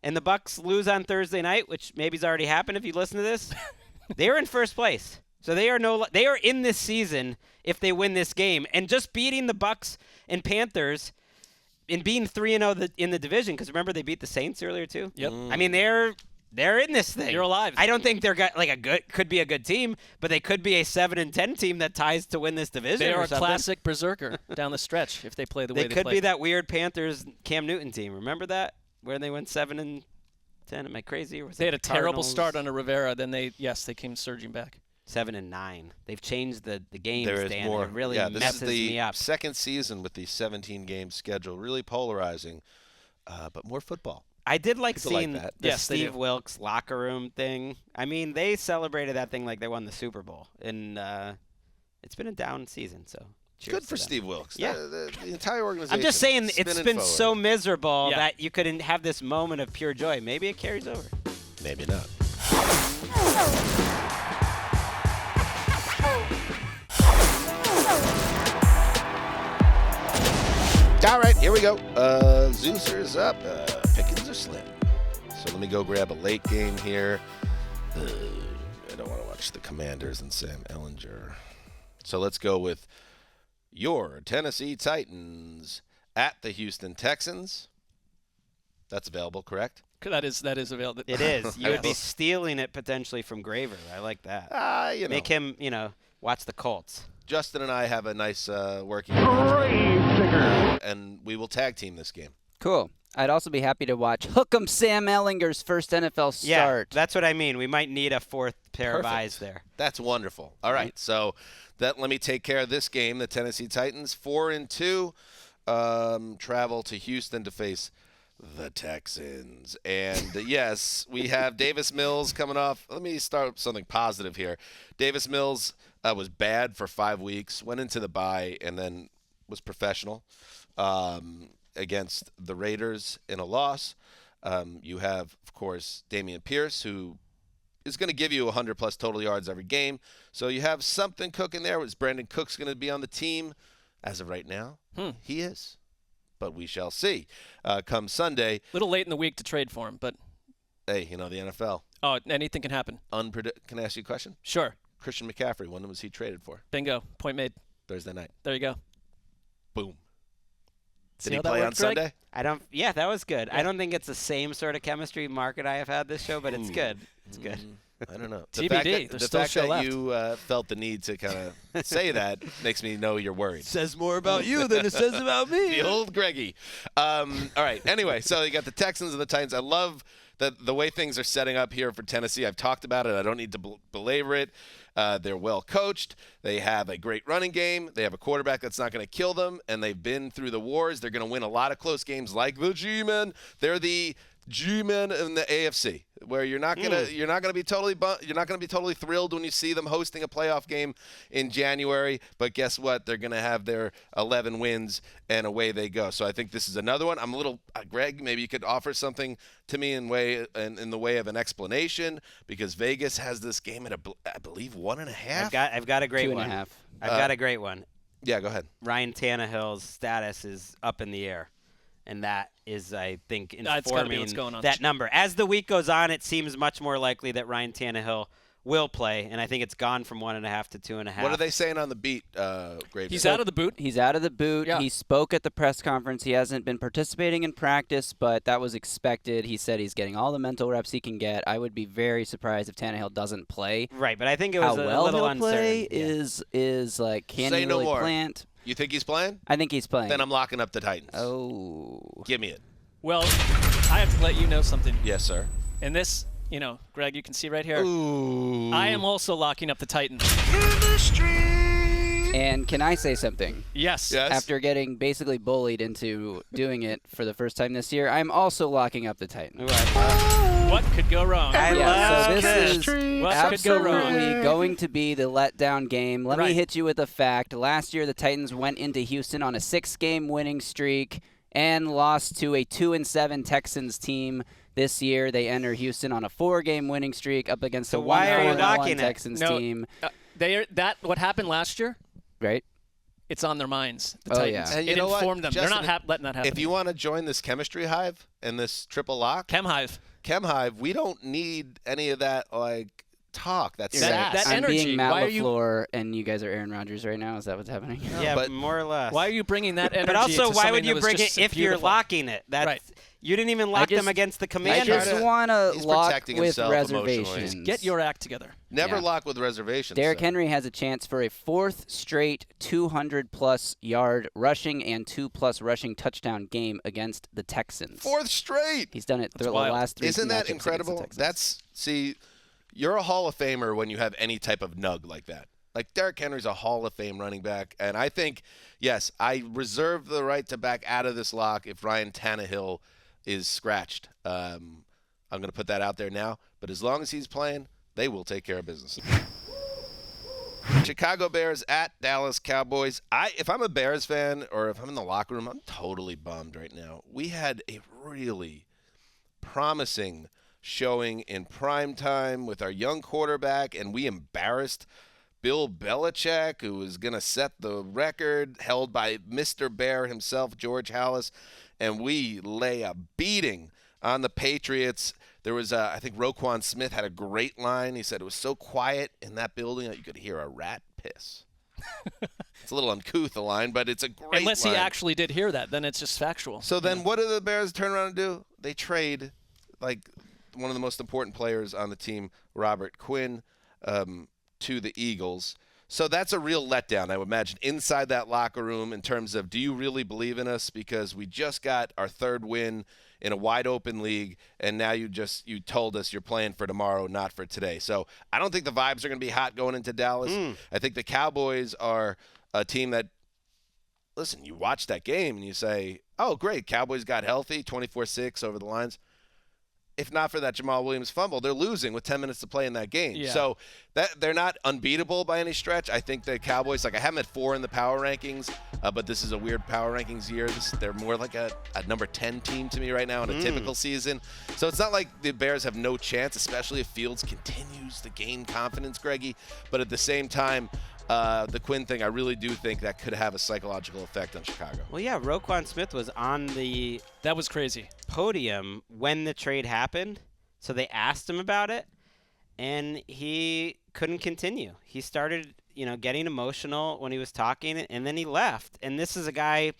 and the Bucs lose on Thursday night, which maybe's already happened if you listen to this. They're in first place. So they are in this season if they win this game. And just beating the Bucs and Panthers and being 3-0 in the division, because remember they beat the Saints earlier too? Yep. I mean, they're in this thing. You're alive. I don't think they're could be a good team, but they could be a 7-10 team that ties to win this division. They are a classic berserker down the stretch if they play the way they play. They could be that weird Panthers Cam Newton team. Remember that? Where they went 7-10? Am I crazy? Or they had a terrible start under Rivera. Then they came surging back. 7-9. They've changed the game. There is more. It really this messes is the me up. Second season with the 17-game schedule, really polarizing, but more football. I did like People seeing like the Steve Wilkes locker room thing. I mean, they celebrated that thing like they won the Super Bowl, and it's been a down season. So Good for Steve Wilks. Yeah. The entire organization. I'm just saying it's been so miserable Yeah. that you couldn't have this moment of pure joy. Maybe it carries over. Maybe not. All right, here we go. Zeusers up. Pickens are slim. So let me go grab a late game here. I don't want to watch the Commanders and Sam Ehlinger. So let's go with your Tennessee Titans at the Houston Texans. That's available, correct? That is available. It is. You would be stealing it potentially from Graver. I like that. Make him, watch the Colts. Justin and I have a nice working arrangement, and we will tag team this game. Cool. I'd also be happy to watch Hook'em Sam Ehlinger's first NFL start. Yeah, that's what I mean. We might need a fourth pair of eyes there. That's wonderful. All right, so let me take care of this game. The Tennessee Titans, 4-2, travel to Houston to face the Texans. And yes, we have Davis Mills coming off. Let me start with something positive here. Davis Mills was bad for 5 weeks, went into the bye, and then was professional against the Raiders in a loss. You have, of course, Dameon Pierce, who is going to give you 100-plus total yards every game. So you have something cooking there. Is Brandon Cooks going to be on the team? As of right now, he is. But we shall see. Come Sunday. A little late in the week to trade for him, but hey, the NFL. Oh, anything can happen. Can I ask you a question? Sure. Christian McCaffrey, when was he traded for? Bingo. Point made. Thursday night. There you go. Boom. See Did he how that play on worked, Greg? Sunday? Yeah, that was good. Yeah. I don't think it's the same sort of chemistry Marc and I have had this show, but it's good. It's good. I don't know. TBD. There's still a show left. You felt the need to kind of say that makes me know you're worried. Says more about you than it says about me. The old Greggy. All right. Anyway, so you got the Texans and the Titans. I love the way things are setting up here for Tennessee. I've talked about it. I don't need to belabor it. They're well coached. They have a great running game. They have a quarterback that's not going to kill them, and they've been through the wars. They're going to win a lot of close games like the G-Men. They're the G-Men in the AFC, where you're not going to be totally thrilled when you see them hosting a playoff game in January, but guess what? They're going to have their 11 wins and away they go. So I think this is another one. I'm a little Greg, maybe you could offer something to me in the way of an explanation, because Vegas has this game at I believe 1.5. I've got a great one. 2.5. I've got a great one. Yeah, go ahead. Ryan Tannehill's status is up in the air. And that is, I think, That's gotta be informing what's going on. that number. As the week goes on, it seems much more likely that Ryan Tannehill will play, and I think it's gone from 1.5 to 2.5. What are they saying on the beat, Greg? He's out of the boot. He's out of the boot. Yeah. He spoke at the press conference. He hasn't been participating in practice, but that was expected. He said he's getting all the mental reps he can get. I would be very surprised if Tannehill doesn't play. Right, but I think it was How a well little he'll uncertain. play is like, can Say he no really more. plant? You think he's playing? I think he's playing. Then I'm locking up the Titans. Oh. Give me it. Well, I have to let you know something. Yes, sir. And this, Greg, you can see right here. Ooh. I am also locking up the Titans. And can I say something? Yes. After getting basically bullied into doing it for the first time this year, I'm also locking up the Titans. What could go wrong? So this is What could go wrong? absolutely going to be the letdown game. Let me hit you with a fact. Last year, the Titans went into Houston on a 6-game winning streak and lost to a 2-7 Texans team. This year, they enter Houston on a 4-game winning streak up against a 1-1 Texans team. What happened last year? Right. It's on their minds. The Oh, Titans. yeah. And you It know what, informed them. Justin, They're not letting that happen. If you want to join this chemistry hive and this triple lock, Chem Hive, we don't need any of that talk. That's That I'm energy. being Matt Why are you- LaFleur, and you guys are Aaron Rodgers right now. Is that what's happening? Yeah, but more or less. Why are you bringing that energy? But also, into why something would that you was bring it just if you're beautiful? locking it? That's Right. You didn't even lock them against the I Commanders. just want to He's lock protecting with himself reservations. emotionally. Get your act together. Never Yeah. lock with reservations. Derrick so. Henry has a chance for a 4th straight 200-plus yard rushing and 2+ rushing touchdown game against the Texans. 4th straight. He's done it through the wild. last 3 Isn't that matchups against the incredible? Texans. You're a Hall of Famer when you have any type of nug like that. Like, Derrick Henry's a Hall of Fame running back, and I think, yes, I reserve the right to back out of this lock if Ryan Tannehill is scratched. I'm going to put that out there now, but as long as he's playing, they will take care of business. Chicago Bears at Dallas Cowboys. If I'm a Bears fan or if I'm in the locker room, I'm totally bummed right now. We had a really promising showing in prime time with our young quarterback, and we embarrassed Bill Belichick, who was going to set the record held by Mr. Bear himself, George Halas, and we lay a beating on the Patriots. There was, I think Roquan Smith had a great line. He said it was so quiet in that building that you could hear a rat piss. It's a little uncouth, a line, but it's a great Unless line. he actually did hear that, then it's just factual. So then what do the Bears turn around and do? They trade, like, one of the most important players on the team, Robert Quinn, to the Eagles. So that's a real letdown, I would imagine, inside that locker room in terms of, do you really believe in us? Because we just got our third win in a wide-open league, and now you told us you're playing for tomorrow, not for today. So I don't think the vibes are going to be hot going into Dallas. I think the Cowboys are a team that, listen, you watch that game and you say, oh, great, Cowboys got healthy, 24-6 over the Lions. If not for that Jamal Williams fumble, they're losing with 10 minutes to play in that game. Yeah. So they're not unbeatable by any stretch. I think the Cowboys, I have them at 4 in the power rankings, but this is a weird power rankings year. They're more like a number 10 team to me right now in a typical season. So it's not like the Bears have no chance, especially if Fields continues to gain confidence, Greggy. But at the same time, the Quinn thing, I really do think that could have a psychological effect on Chicago. Well, yeah, Roquan Smith was on the that was crazy podium when the trade happened, so they asked him about it, and he couldn't continue. He started, getting emotional when he was talking, and then he left. And this is a guy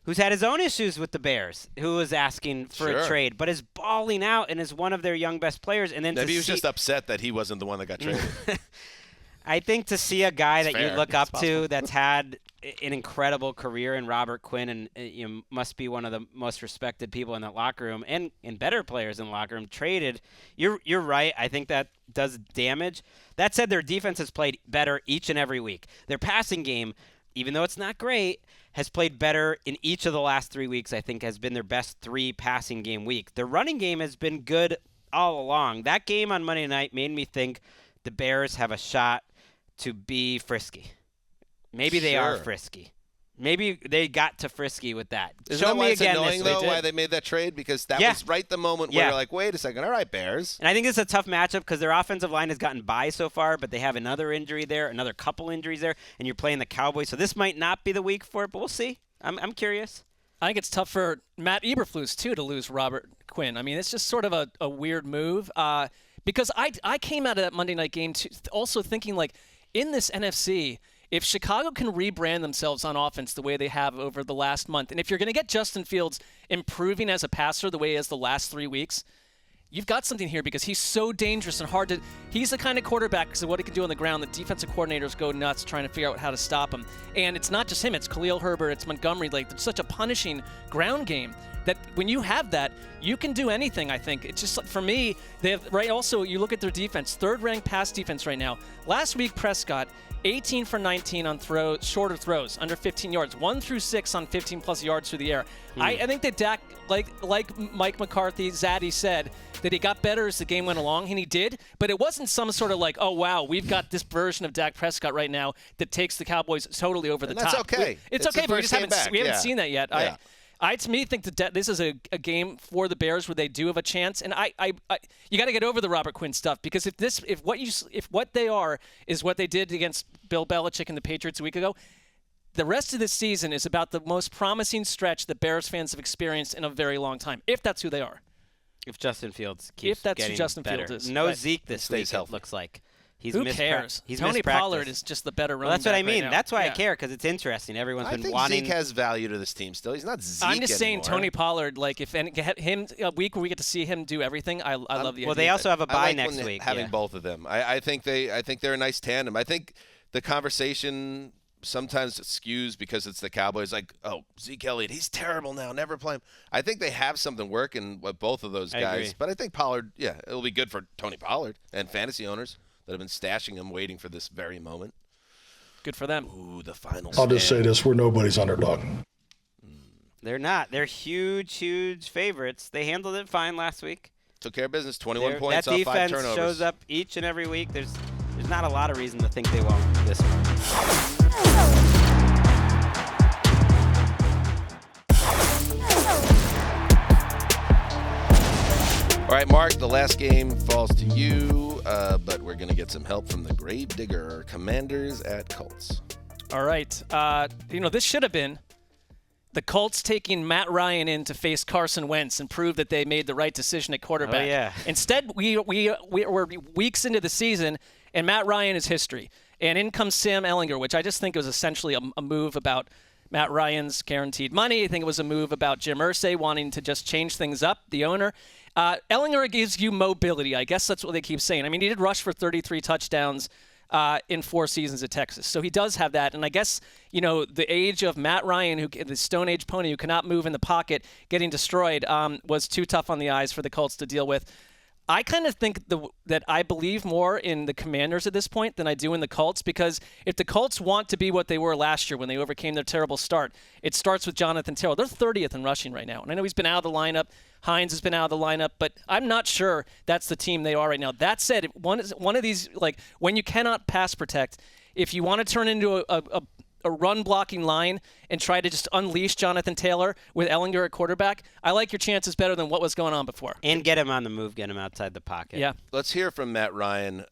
who's had his own issues with the Bears, who was asking for a trade, but is balling out and is one of their young best players. And then maybe he was just upset that he wasn't the one that got traded. I think to see a guy that you look up possible. to that's had an incredible career in Robert Quinn and must be one of the most respected people in that locker room and better players in the locker room traded, you're right. I think that does damage. That said, their defense has played better each and every week. Their passing game, even though it's not great, has played better in each of the last 3 weeks. I think has been their best 3 passing game week. Their running game has been good all along. That game on Monday night made me think the Bears have a shot to be frisky. Maybe they are frisky. Maybe they got to frisky with that. Isn't Show that why me it's again annoying, this week. though, why they made that trade? Because that was right the moment where you're like, wait a second, all right, Bears. And I think it's a tough matchup because their offensive line has gotten by so far, but they have another injury there, another couple injuries there, and you're playing the Cowboys. So this might not be the week for it, but we'll see. I'm curious. I think it's tough for Matt Eberflus, too, to lose Robert Quinn. I mean, it's just sort of a weird move because I came out of that Monday night game also thinking, like, in this NFC, if Chicago can rebrand themselves on offense the way they have over the last month, and if you're going to get Justin Fields improving as a passer the way he has the last 3 weeks, you've got something here because he's so dangerous and hard to – he's the kind of quarterback because of what he can do on the ground that defensive coordinators go nuts trying to figure out how to stop him. And it's not just him. It's Khalil Herbert. It's Montgomery. Like, it's such a punishing ground game that when you have that, you can do anything, I think. It's just, for me, they have – right, also, you look at their defense, third-ranked pass defense right now. Last week, Prescott – 18 for 19 on shorter throws, under 15 yards. 1 through 6 on 15-plus yards through the air. I think that Dak, like Mike McCarthy, Zaddy said, that he got better as the game went along, and he did. But it wasn't some sort of like, oh, wow, we've got this version of Dak Prescott right now that takes the Cowboys totally over the top. That's okay. It's okay, but we just haven't seen that yet. Yeah. I to me think that this is a game for the Bears where they do have a chance, and you got to get over the Robert Quinn stuff because if what they are is what they did against Bill Belichick and the Patriots a week ago, the rest of this season is about the most promising stretch that Bears fans have experienced in a very long time. If that's who they are, if Justin Fields keeps getting better. Fields is, no right. Zeke this week. It looks like. Who cares? Tony Pollard is just the better running back. That's what I mean. Right, that's why I care because it's interesting. Everyone's been wanting. I think Zeke has value to this team still. He's not Zeke I'm just saying, anymore. Tony Pollard. Like if him a week where we get to see him do everything, I love the idea. Well, they also have a bye next week. Having both of them, I think they're a nice tandem. I think the conversation sometimes skews because it's the Cowboys. Like, oh, Zeke Elliott, he's terrible now. Never play him. I think they have something working with both of those guys. Agree. But I think Pollard, it'll be good for Tony Pollard and fantasy owners that have been stashing him, waiting for this very moment. Good for them. Ooh, the final. I'll just say this: we're nobody's underdog. They're not. They're huge, huge favorites. They handled it fine last week. Took care of business. 21 points that off 5 turnovers. defense shows up each and every week. there's not a lot of reason to think they won't this one. All right, Mark, the last game falls to you, but we're going to get some help from the grave digger, Commanders at Colts. All right. This should have been the Colts taking Matt Ryan in to face Carson Wentz and prove that they made the right decision at quarterback. Oh, yeah. Instead, we're weeks into the season, and Matt Ryan is history. And in comes Sam Ehlinger, which I just think was essentially a move about Matt Ryan's guaranteed money. I think it was a move about Jim Irsay wanting to just change things up, the owner. Ehlinger gives you mobility. I guess that's what they keep saying. I mean, he did rush for 33 touchdowns in 4 seasons at Texas. So he does have that. And I guess, the age of Matt Ryan, the Stone Age pony who cannot move in the pocket, getting destroyed, was too tough on the eyes for the Colts to deal with. I kind of think that I believe more in the Commanders at this point than I do in the Colts, because if the Colts want to be what they were last year when they overcame their terrible start, it starts with Jonathan Taylor. They're 30th in rushing right now. And I know he's been out of the lineup. Hines has been out of the lineup, but I'm not sure that's the team they are right now. That said, one of these, like when you cannot pass protect, if you want to turn into a run-blocking line and try to just unleash Jonathan Taylor with Ehlinger at quarterback, I like your chances better than what was going on before. And get him on the move, get him outside the pocket. Yeah. Let's hear from Matt Ryan,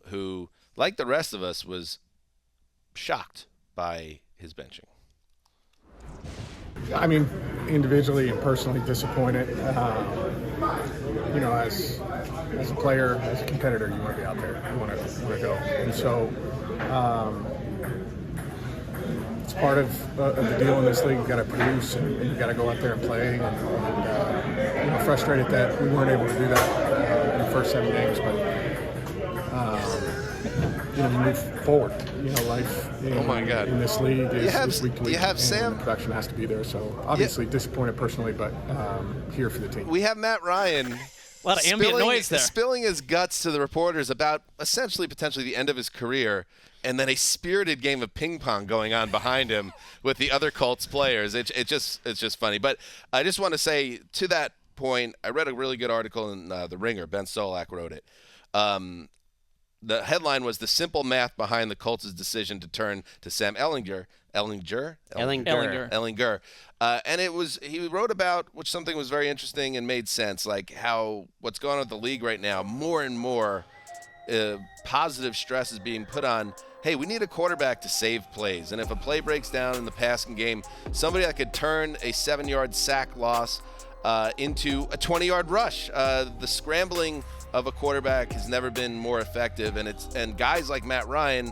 who, like the rest of us, was shocked by his benching. I mean, individually and personally disappointed. As a player, as a competitor, you want to be out there. You want to go. And so it's part of the deal in this league. You've got to produce and you've got to go out there and play. And frustrated that we weren't able to do that in the first 7 games. But, you move forward. Life in this league is week to week. You have Sam. The production has to be there. So obviously disappointed personally, but here for the team. We have Matt Ryan. A lot of ambient noise there. Spilling his guts to the reporters about essentially potentially the end of his career, and then a spirited game of ping pong going on behind him with the other Colts players. It's just funny. But I just want to say, to that point, I read a really good article in The Ringer. Ben Solak wrote it. The headline was "The Simple Math Behind the Colts' Decision to Turn to Sam Ehlinger." Ehlinger. And it was, he wrote about, which something was very interesting and made sense, like how what's going on with the league right now, more and more positive stress is being put on, hey, we need a quarterback to save plays. And if a play breaks down in the passing game, somebody that could turn a 7-yard sack loss into a 20-yard rush. The scrambling of a quarterback has never been more effective, and guys like Matt Ryan,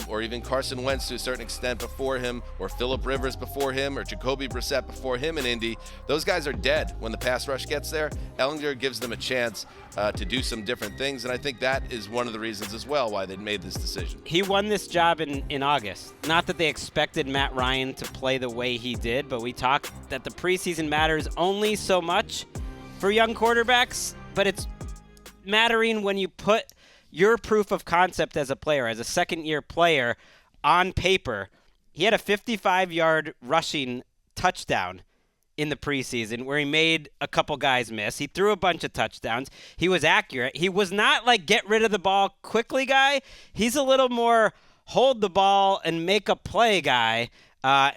or even Carson Wentz to a certain extent before him, or Phillip Rivers before him, or Jacoby Brissett before him in Indy, those guys are dead when the pass rush gets there. Ehlinger gives them a chance to do some different things, and I think that is one of the reasons as well why they made this decision. He won this job in August. Not that they expected Matt Ryan to play the way he did, but we talked that the preseason matters only so much for young quarterbacks, but it's mattering when you put your proof of concept as a player, as a second-year player, on paper. He had a 55-yard rushing touchdown in the preseason where he made a couple guys miss. He threw a bunch of touchdowns. He was accurate. He was not like get rid of the ball quickly guy. He's a little more hold the ball and make a play guy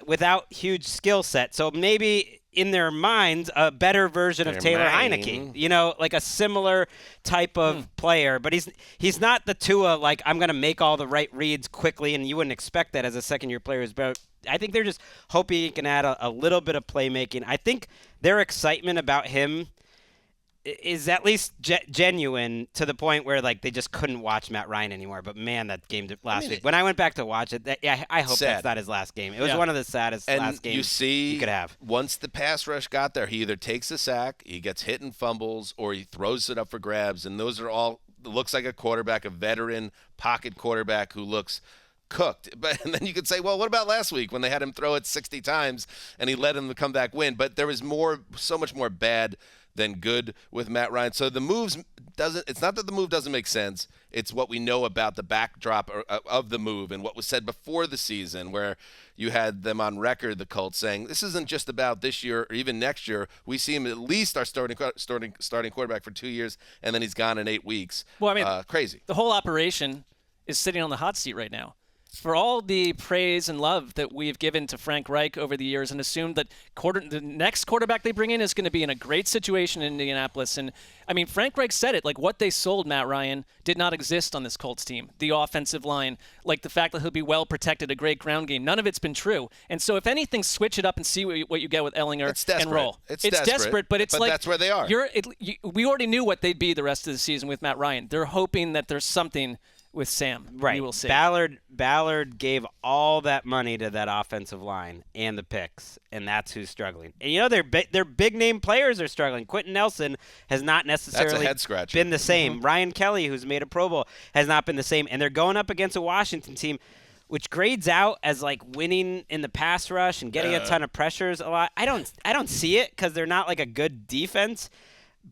without huge skill set. So maybe in their minds, a better version of Taylor Heineke, like a similar type of player. But he's not the Tua, like, I'm going to make all the right reads quickly, and you wouldn't expect that as a second-year player. But I think they're just hoping he can add a little bit of playmaking. I think their excitement about him is at least genuine to the point where, like, they just couldn't watch Matt Ryan anymore. But, man, that game last week. When I went back to watch it, I hope that's not his last game. It was one of the saddest last games you could have. Once the pass rush got there, he either takes a sack, he gets hit and fumbles, or he throws it up for grabs. And those are all – looks like a quarterback, a veteran pocket quarterback who looks – cooked. And then you could say, well, what about last week when they had him throw it 60 times and he let him come back win? But there was so much more bad than good with Matt Ryan. So the moves it's not that the move doesn't make sense. It's what we know about the backdrop of the move and what was said before the season, where you had them on record, the Colts, saying this isn't just about this year or even next year. We see him at least our starting quarterback for 2 years, and then he's gone in 8 weeks. Well, I mean, crazy. The whole operation is sitting on the hot seat right now. For all the praise and love that we've given to Frank Reich over the years and assumed that the next quarterback they bring in is going to be in a great situation in Indianapolis. And, I mean, Frank Reich said it. Like, what they sold Matt Ryan did not exist on this Colts team. The offensive line, like the fact that he'll be well protected, a great ground game. None of it's been true. And so, if anything, switch it up and see what you get with Ellinger and roll. It's desperate, but it's like that's where they are. We already knew what they'd be the rest of the season with Matt Ryan. They're hoping that there's something with Sam. Right. We will see. Ballard gave all that money to that offensive line and the picks, and that's who's struggling. And, you know, their big-name players are struggling. Quentin Nelson has not necessarily been the same. Ryan Kelly, who's made a Pro Bowl, has not been the same. And they're going up against a Washington team which grades out as like winning in the pass rush and getting a ton of pressures a lot. I don't see it because they're not like a good defense,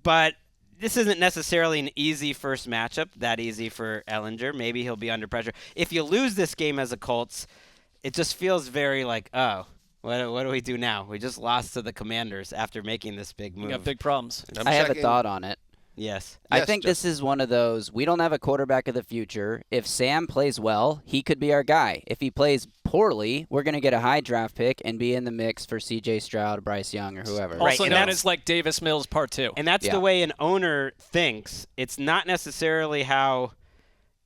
but this isn't necessarily an easy first matchup, that easy for Ellinger. Maybe he'll be under pressure. If you lose this game as a Colts, it just feels very like, oh, what do we do now? We just lost to the Commanders after making this big move. We got big problems. I have a thought on it. Yes. I think this is one of those, we don't have a quarterback of the future. If Sam plays well, he could be our guy. If he plays poorly, we're going to get a high draft pick and be in the mix for C.J. Stroud, Bryce Young, or whoever. Also known as like Davis Mills Part 2. And that's the way an owner thinks. It's not necessarily how,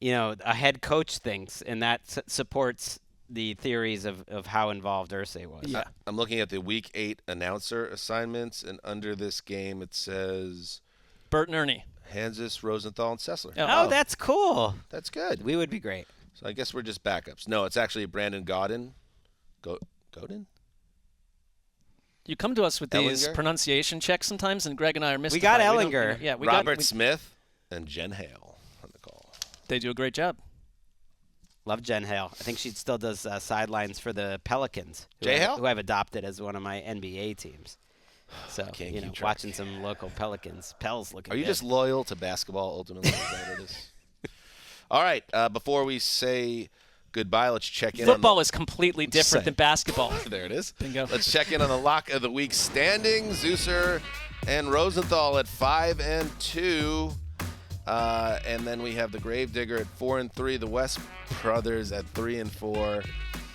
a head coach thinks, and that supports the theories of how involved Irsay was. Yeah. I'm looking at the Week 8 announcer assignments, and under this game it says Bert and Ernie, Hanzus, Rosenthal, and Sessler. Oh, that's cool. That's good. We would be great. So I guess we're just backups. No, it's actually Brandon Gaudin. Gaudin? You come to us with these pronunciation checks sometimes, and Greg and I are mystified. We got Ellinger. Yeah, Robert Smith and Jen Hale on the call. They do a great job. Love Jen Hale. I think she still does sidelines for the Pelicans, who I've adopted as one of my NBA teams. So, watching some local Pelicans. Pels looking Are you good. just loyal to basketball, ultimately? Is that what it is? All right. Before we say goodbye, let's check in. Football is completely different than basketball. There it is. Bingo. Let's check in on the lock of the week standings. Zeuser and Rosenthal at 5-2. And then we have the Gravedigger at 4-3. The West Brothers at 3-4.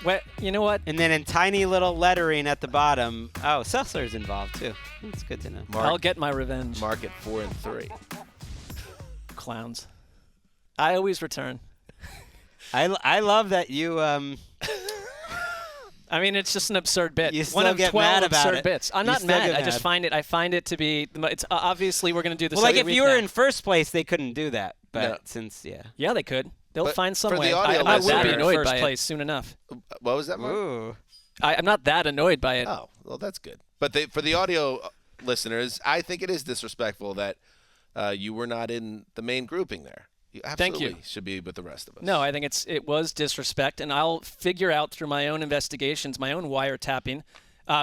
Well, you know what? And then in tiny little lettering at the bottom, Sessler's involved too. That's good to know. I'll get my revenge. Marc at 4-3. Clowns. I always return. I love that you. I mean, it's just an absurd bit. You still One of get 12 mad about absurd it. bits. I'm not mad. I just find it to be. It's obviously we're going to do this. Well, like every if you week were now. in first place, they couldn't do that. But since yeah, they could. They'll find some for way. the audio I will be listener- annoyed by first place soon enough. What was that, Marc? Ooh. I'm not that annoyed by it. Oh, well, that's good. But for the audio listeners, I think it is disrespectful that you were not in the main grouping there. You absolutely should be with the rest of us. No, I think it was disrespect, and I'll figure out through my own investigations, my own wiretapping,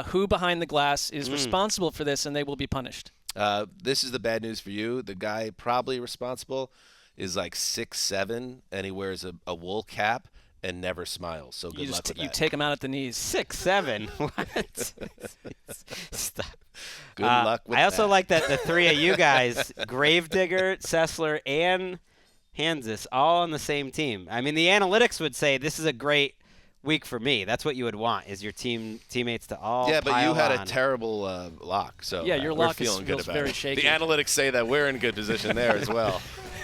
who behind the glass is responsible for this, and they will be punished. This is the bad news for you. The guy probably responsible is like 6'7", and he wears a wool cap and never smiles. So good luck with that. You take him out at the knees. 6'7". What? Stop. Good luck with that. I also like that the three of you guys, Gravedigger, Sessler, and Hanzus, all on the same team. I mean, the analytics would say this is a great week for me. That's what you would want, is your teammates to all Yeah, but you had on. a terrible lock. So yeah, your we're lock feeling feels good about very it. shaky. The analytics say that we're in good position there as well.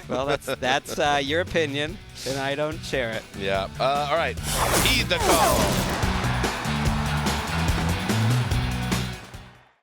Well, that's your opinion, and I don't share it. Yeah. All right. Heed the call.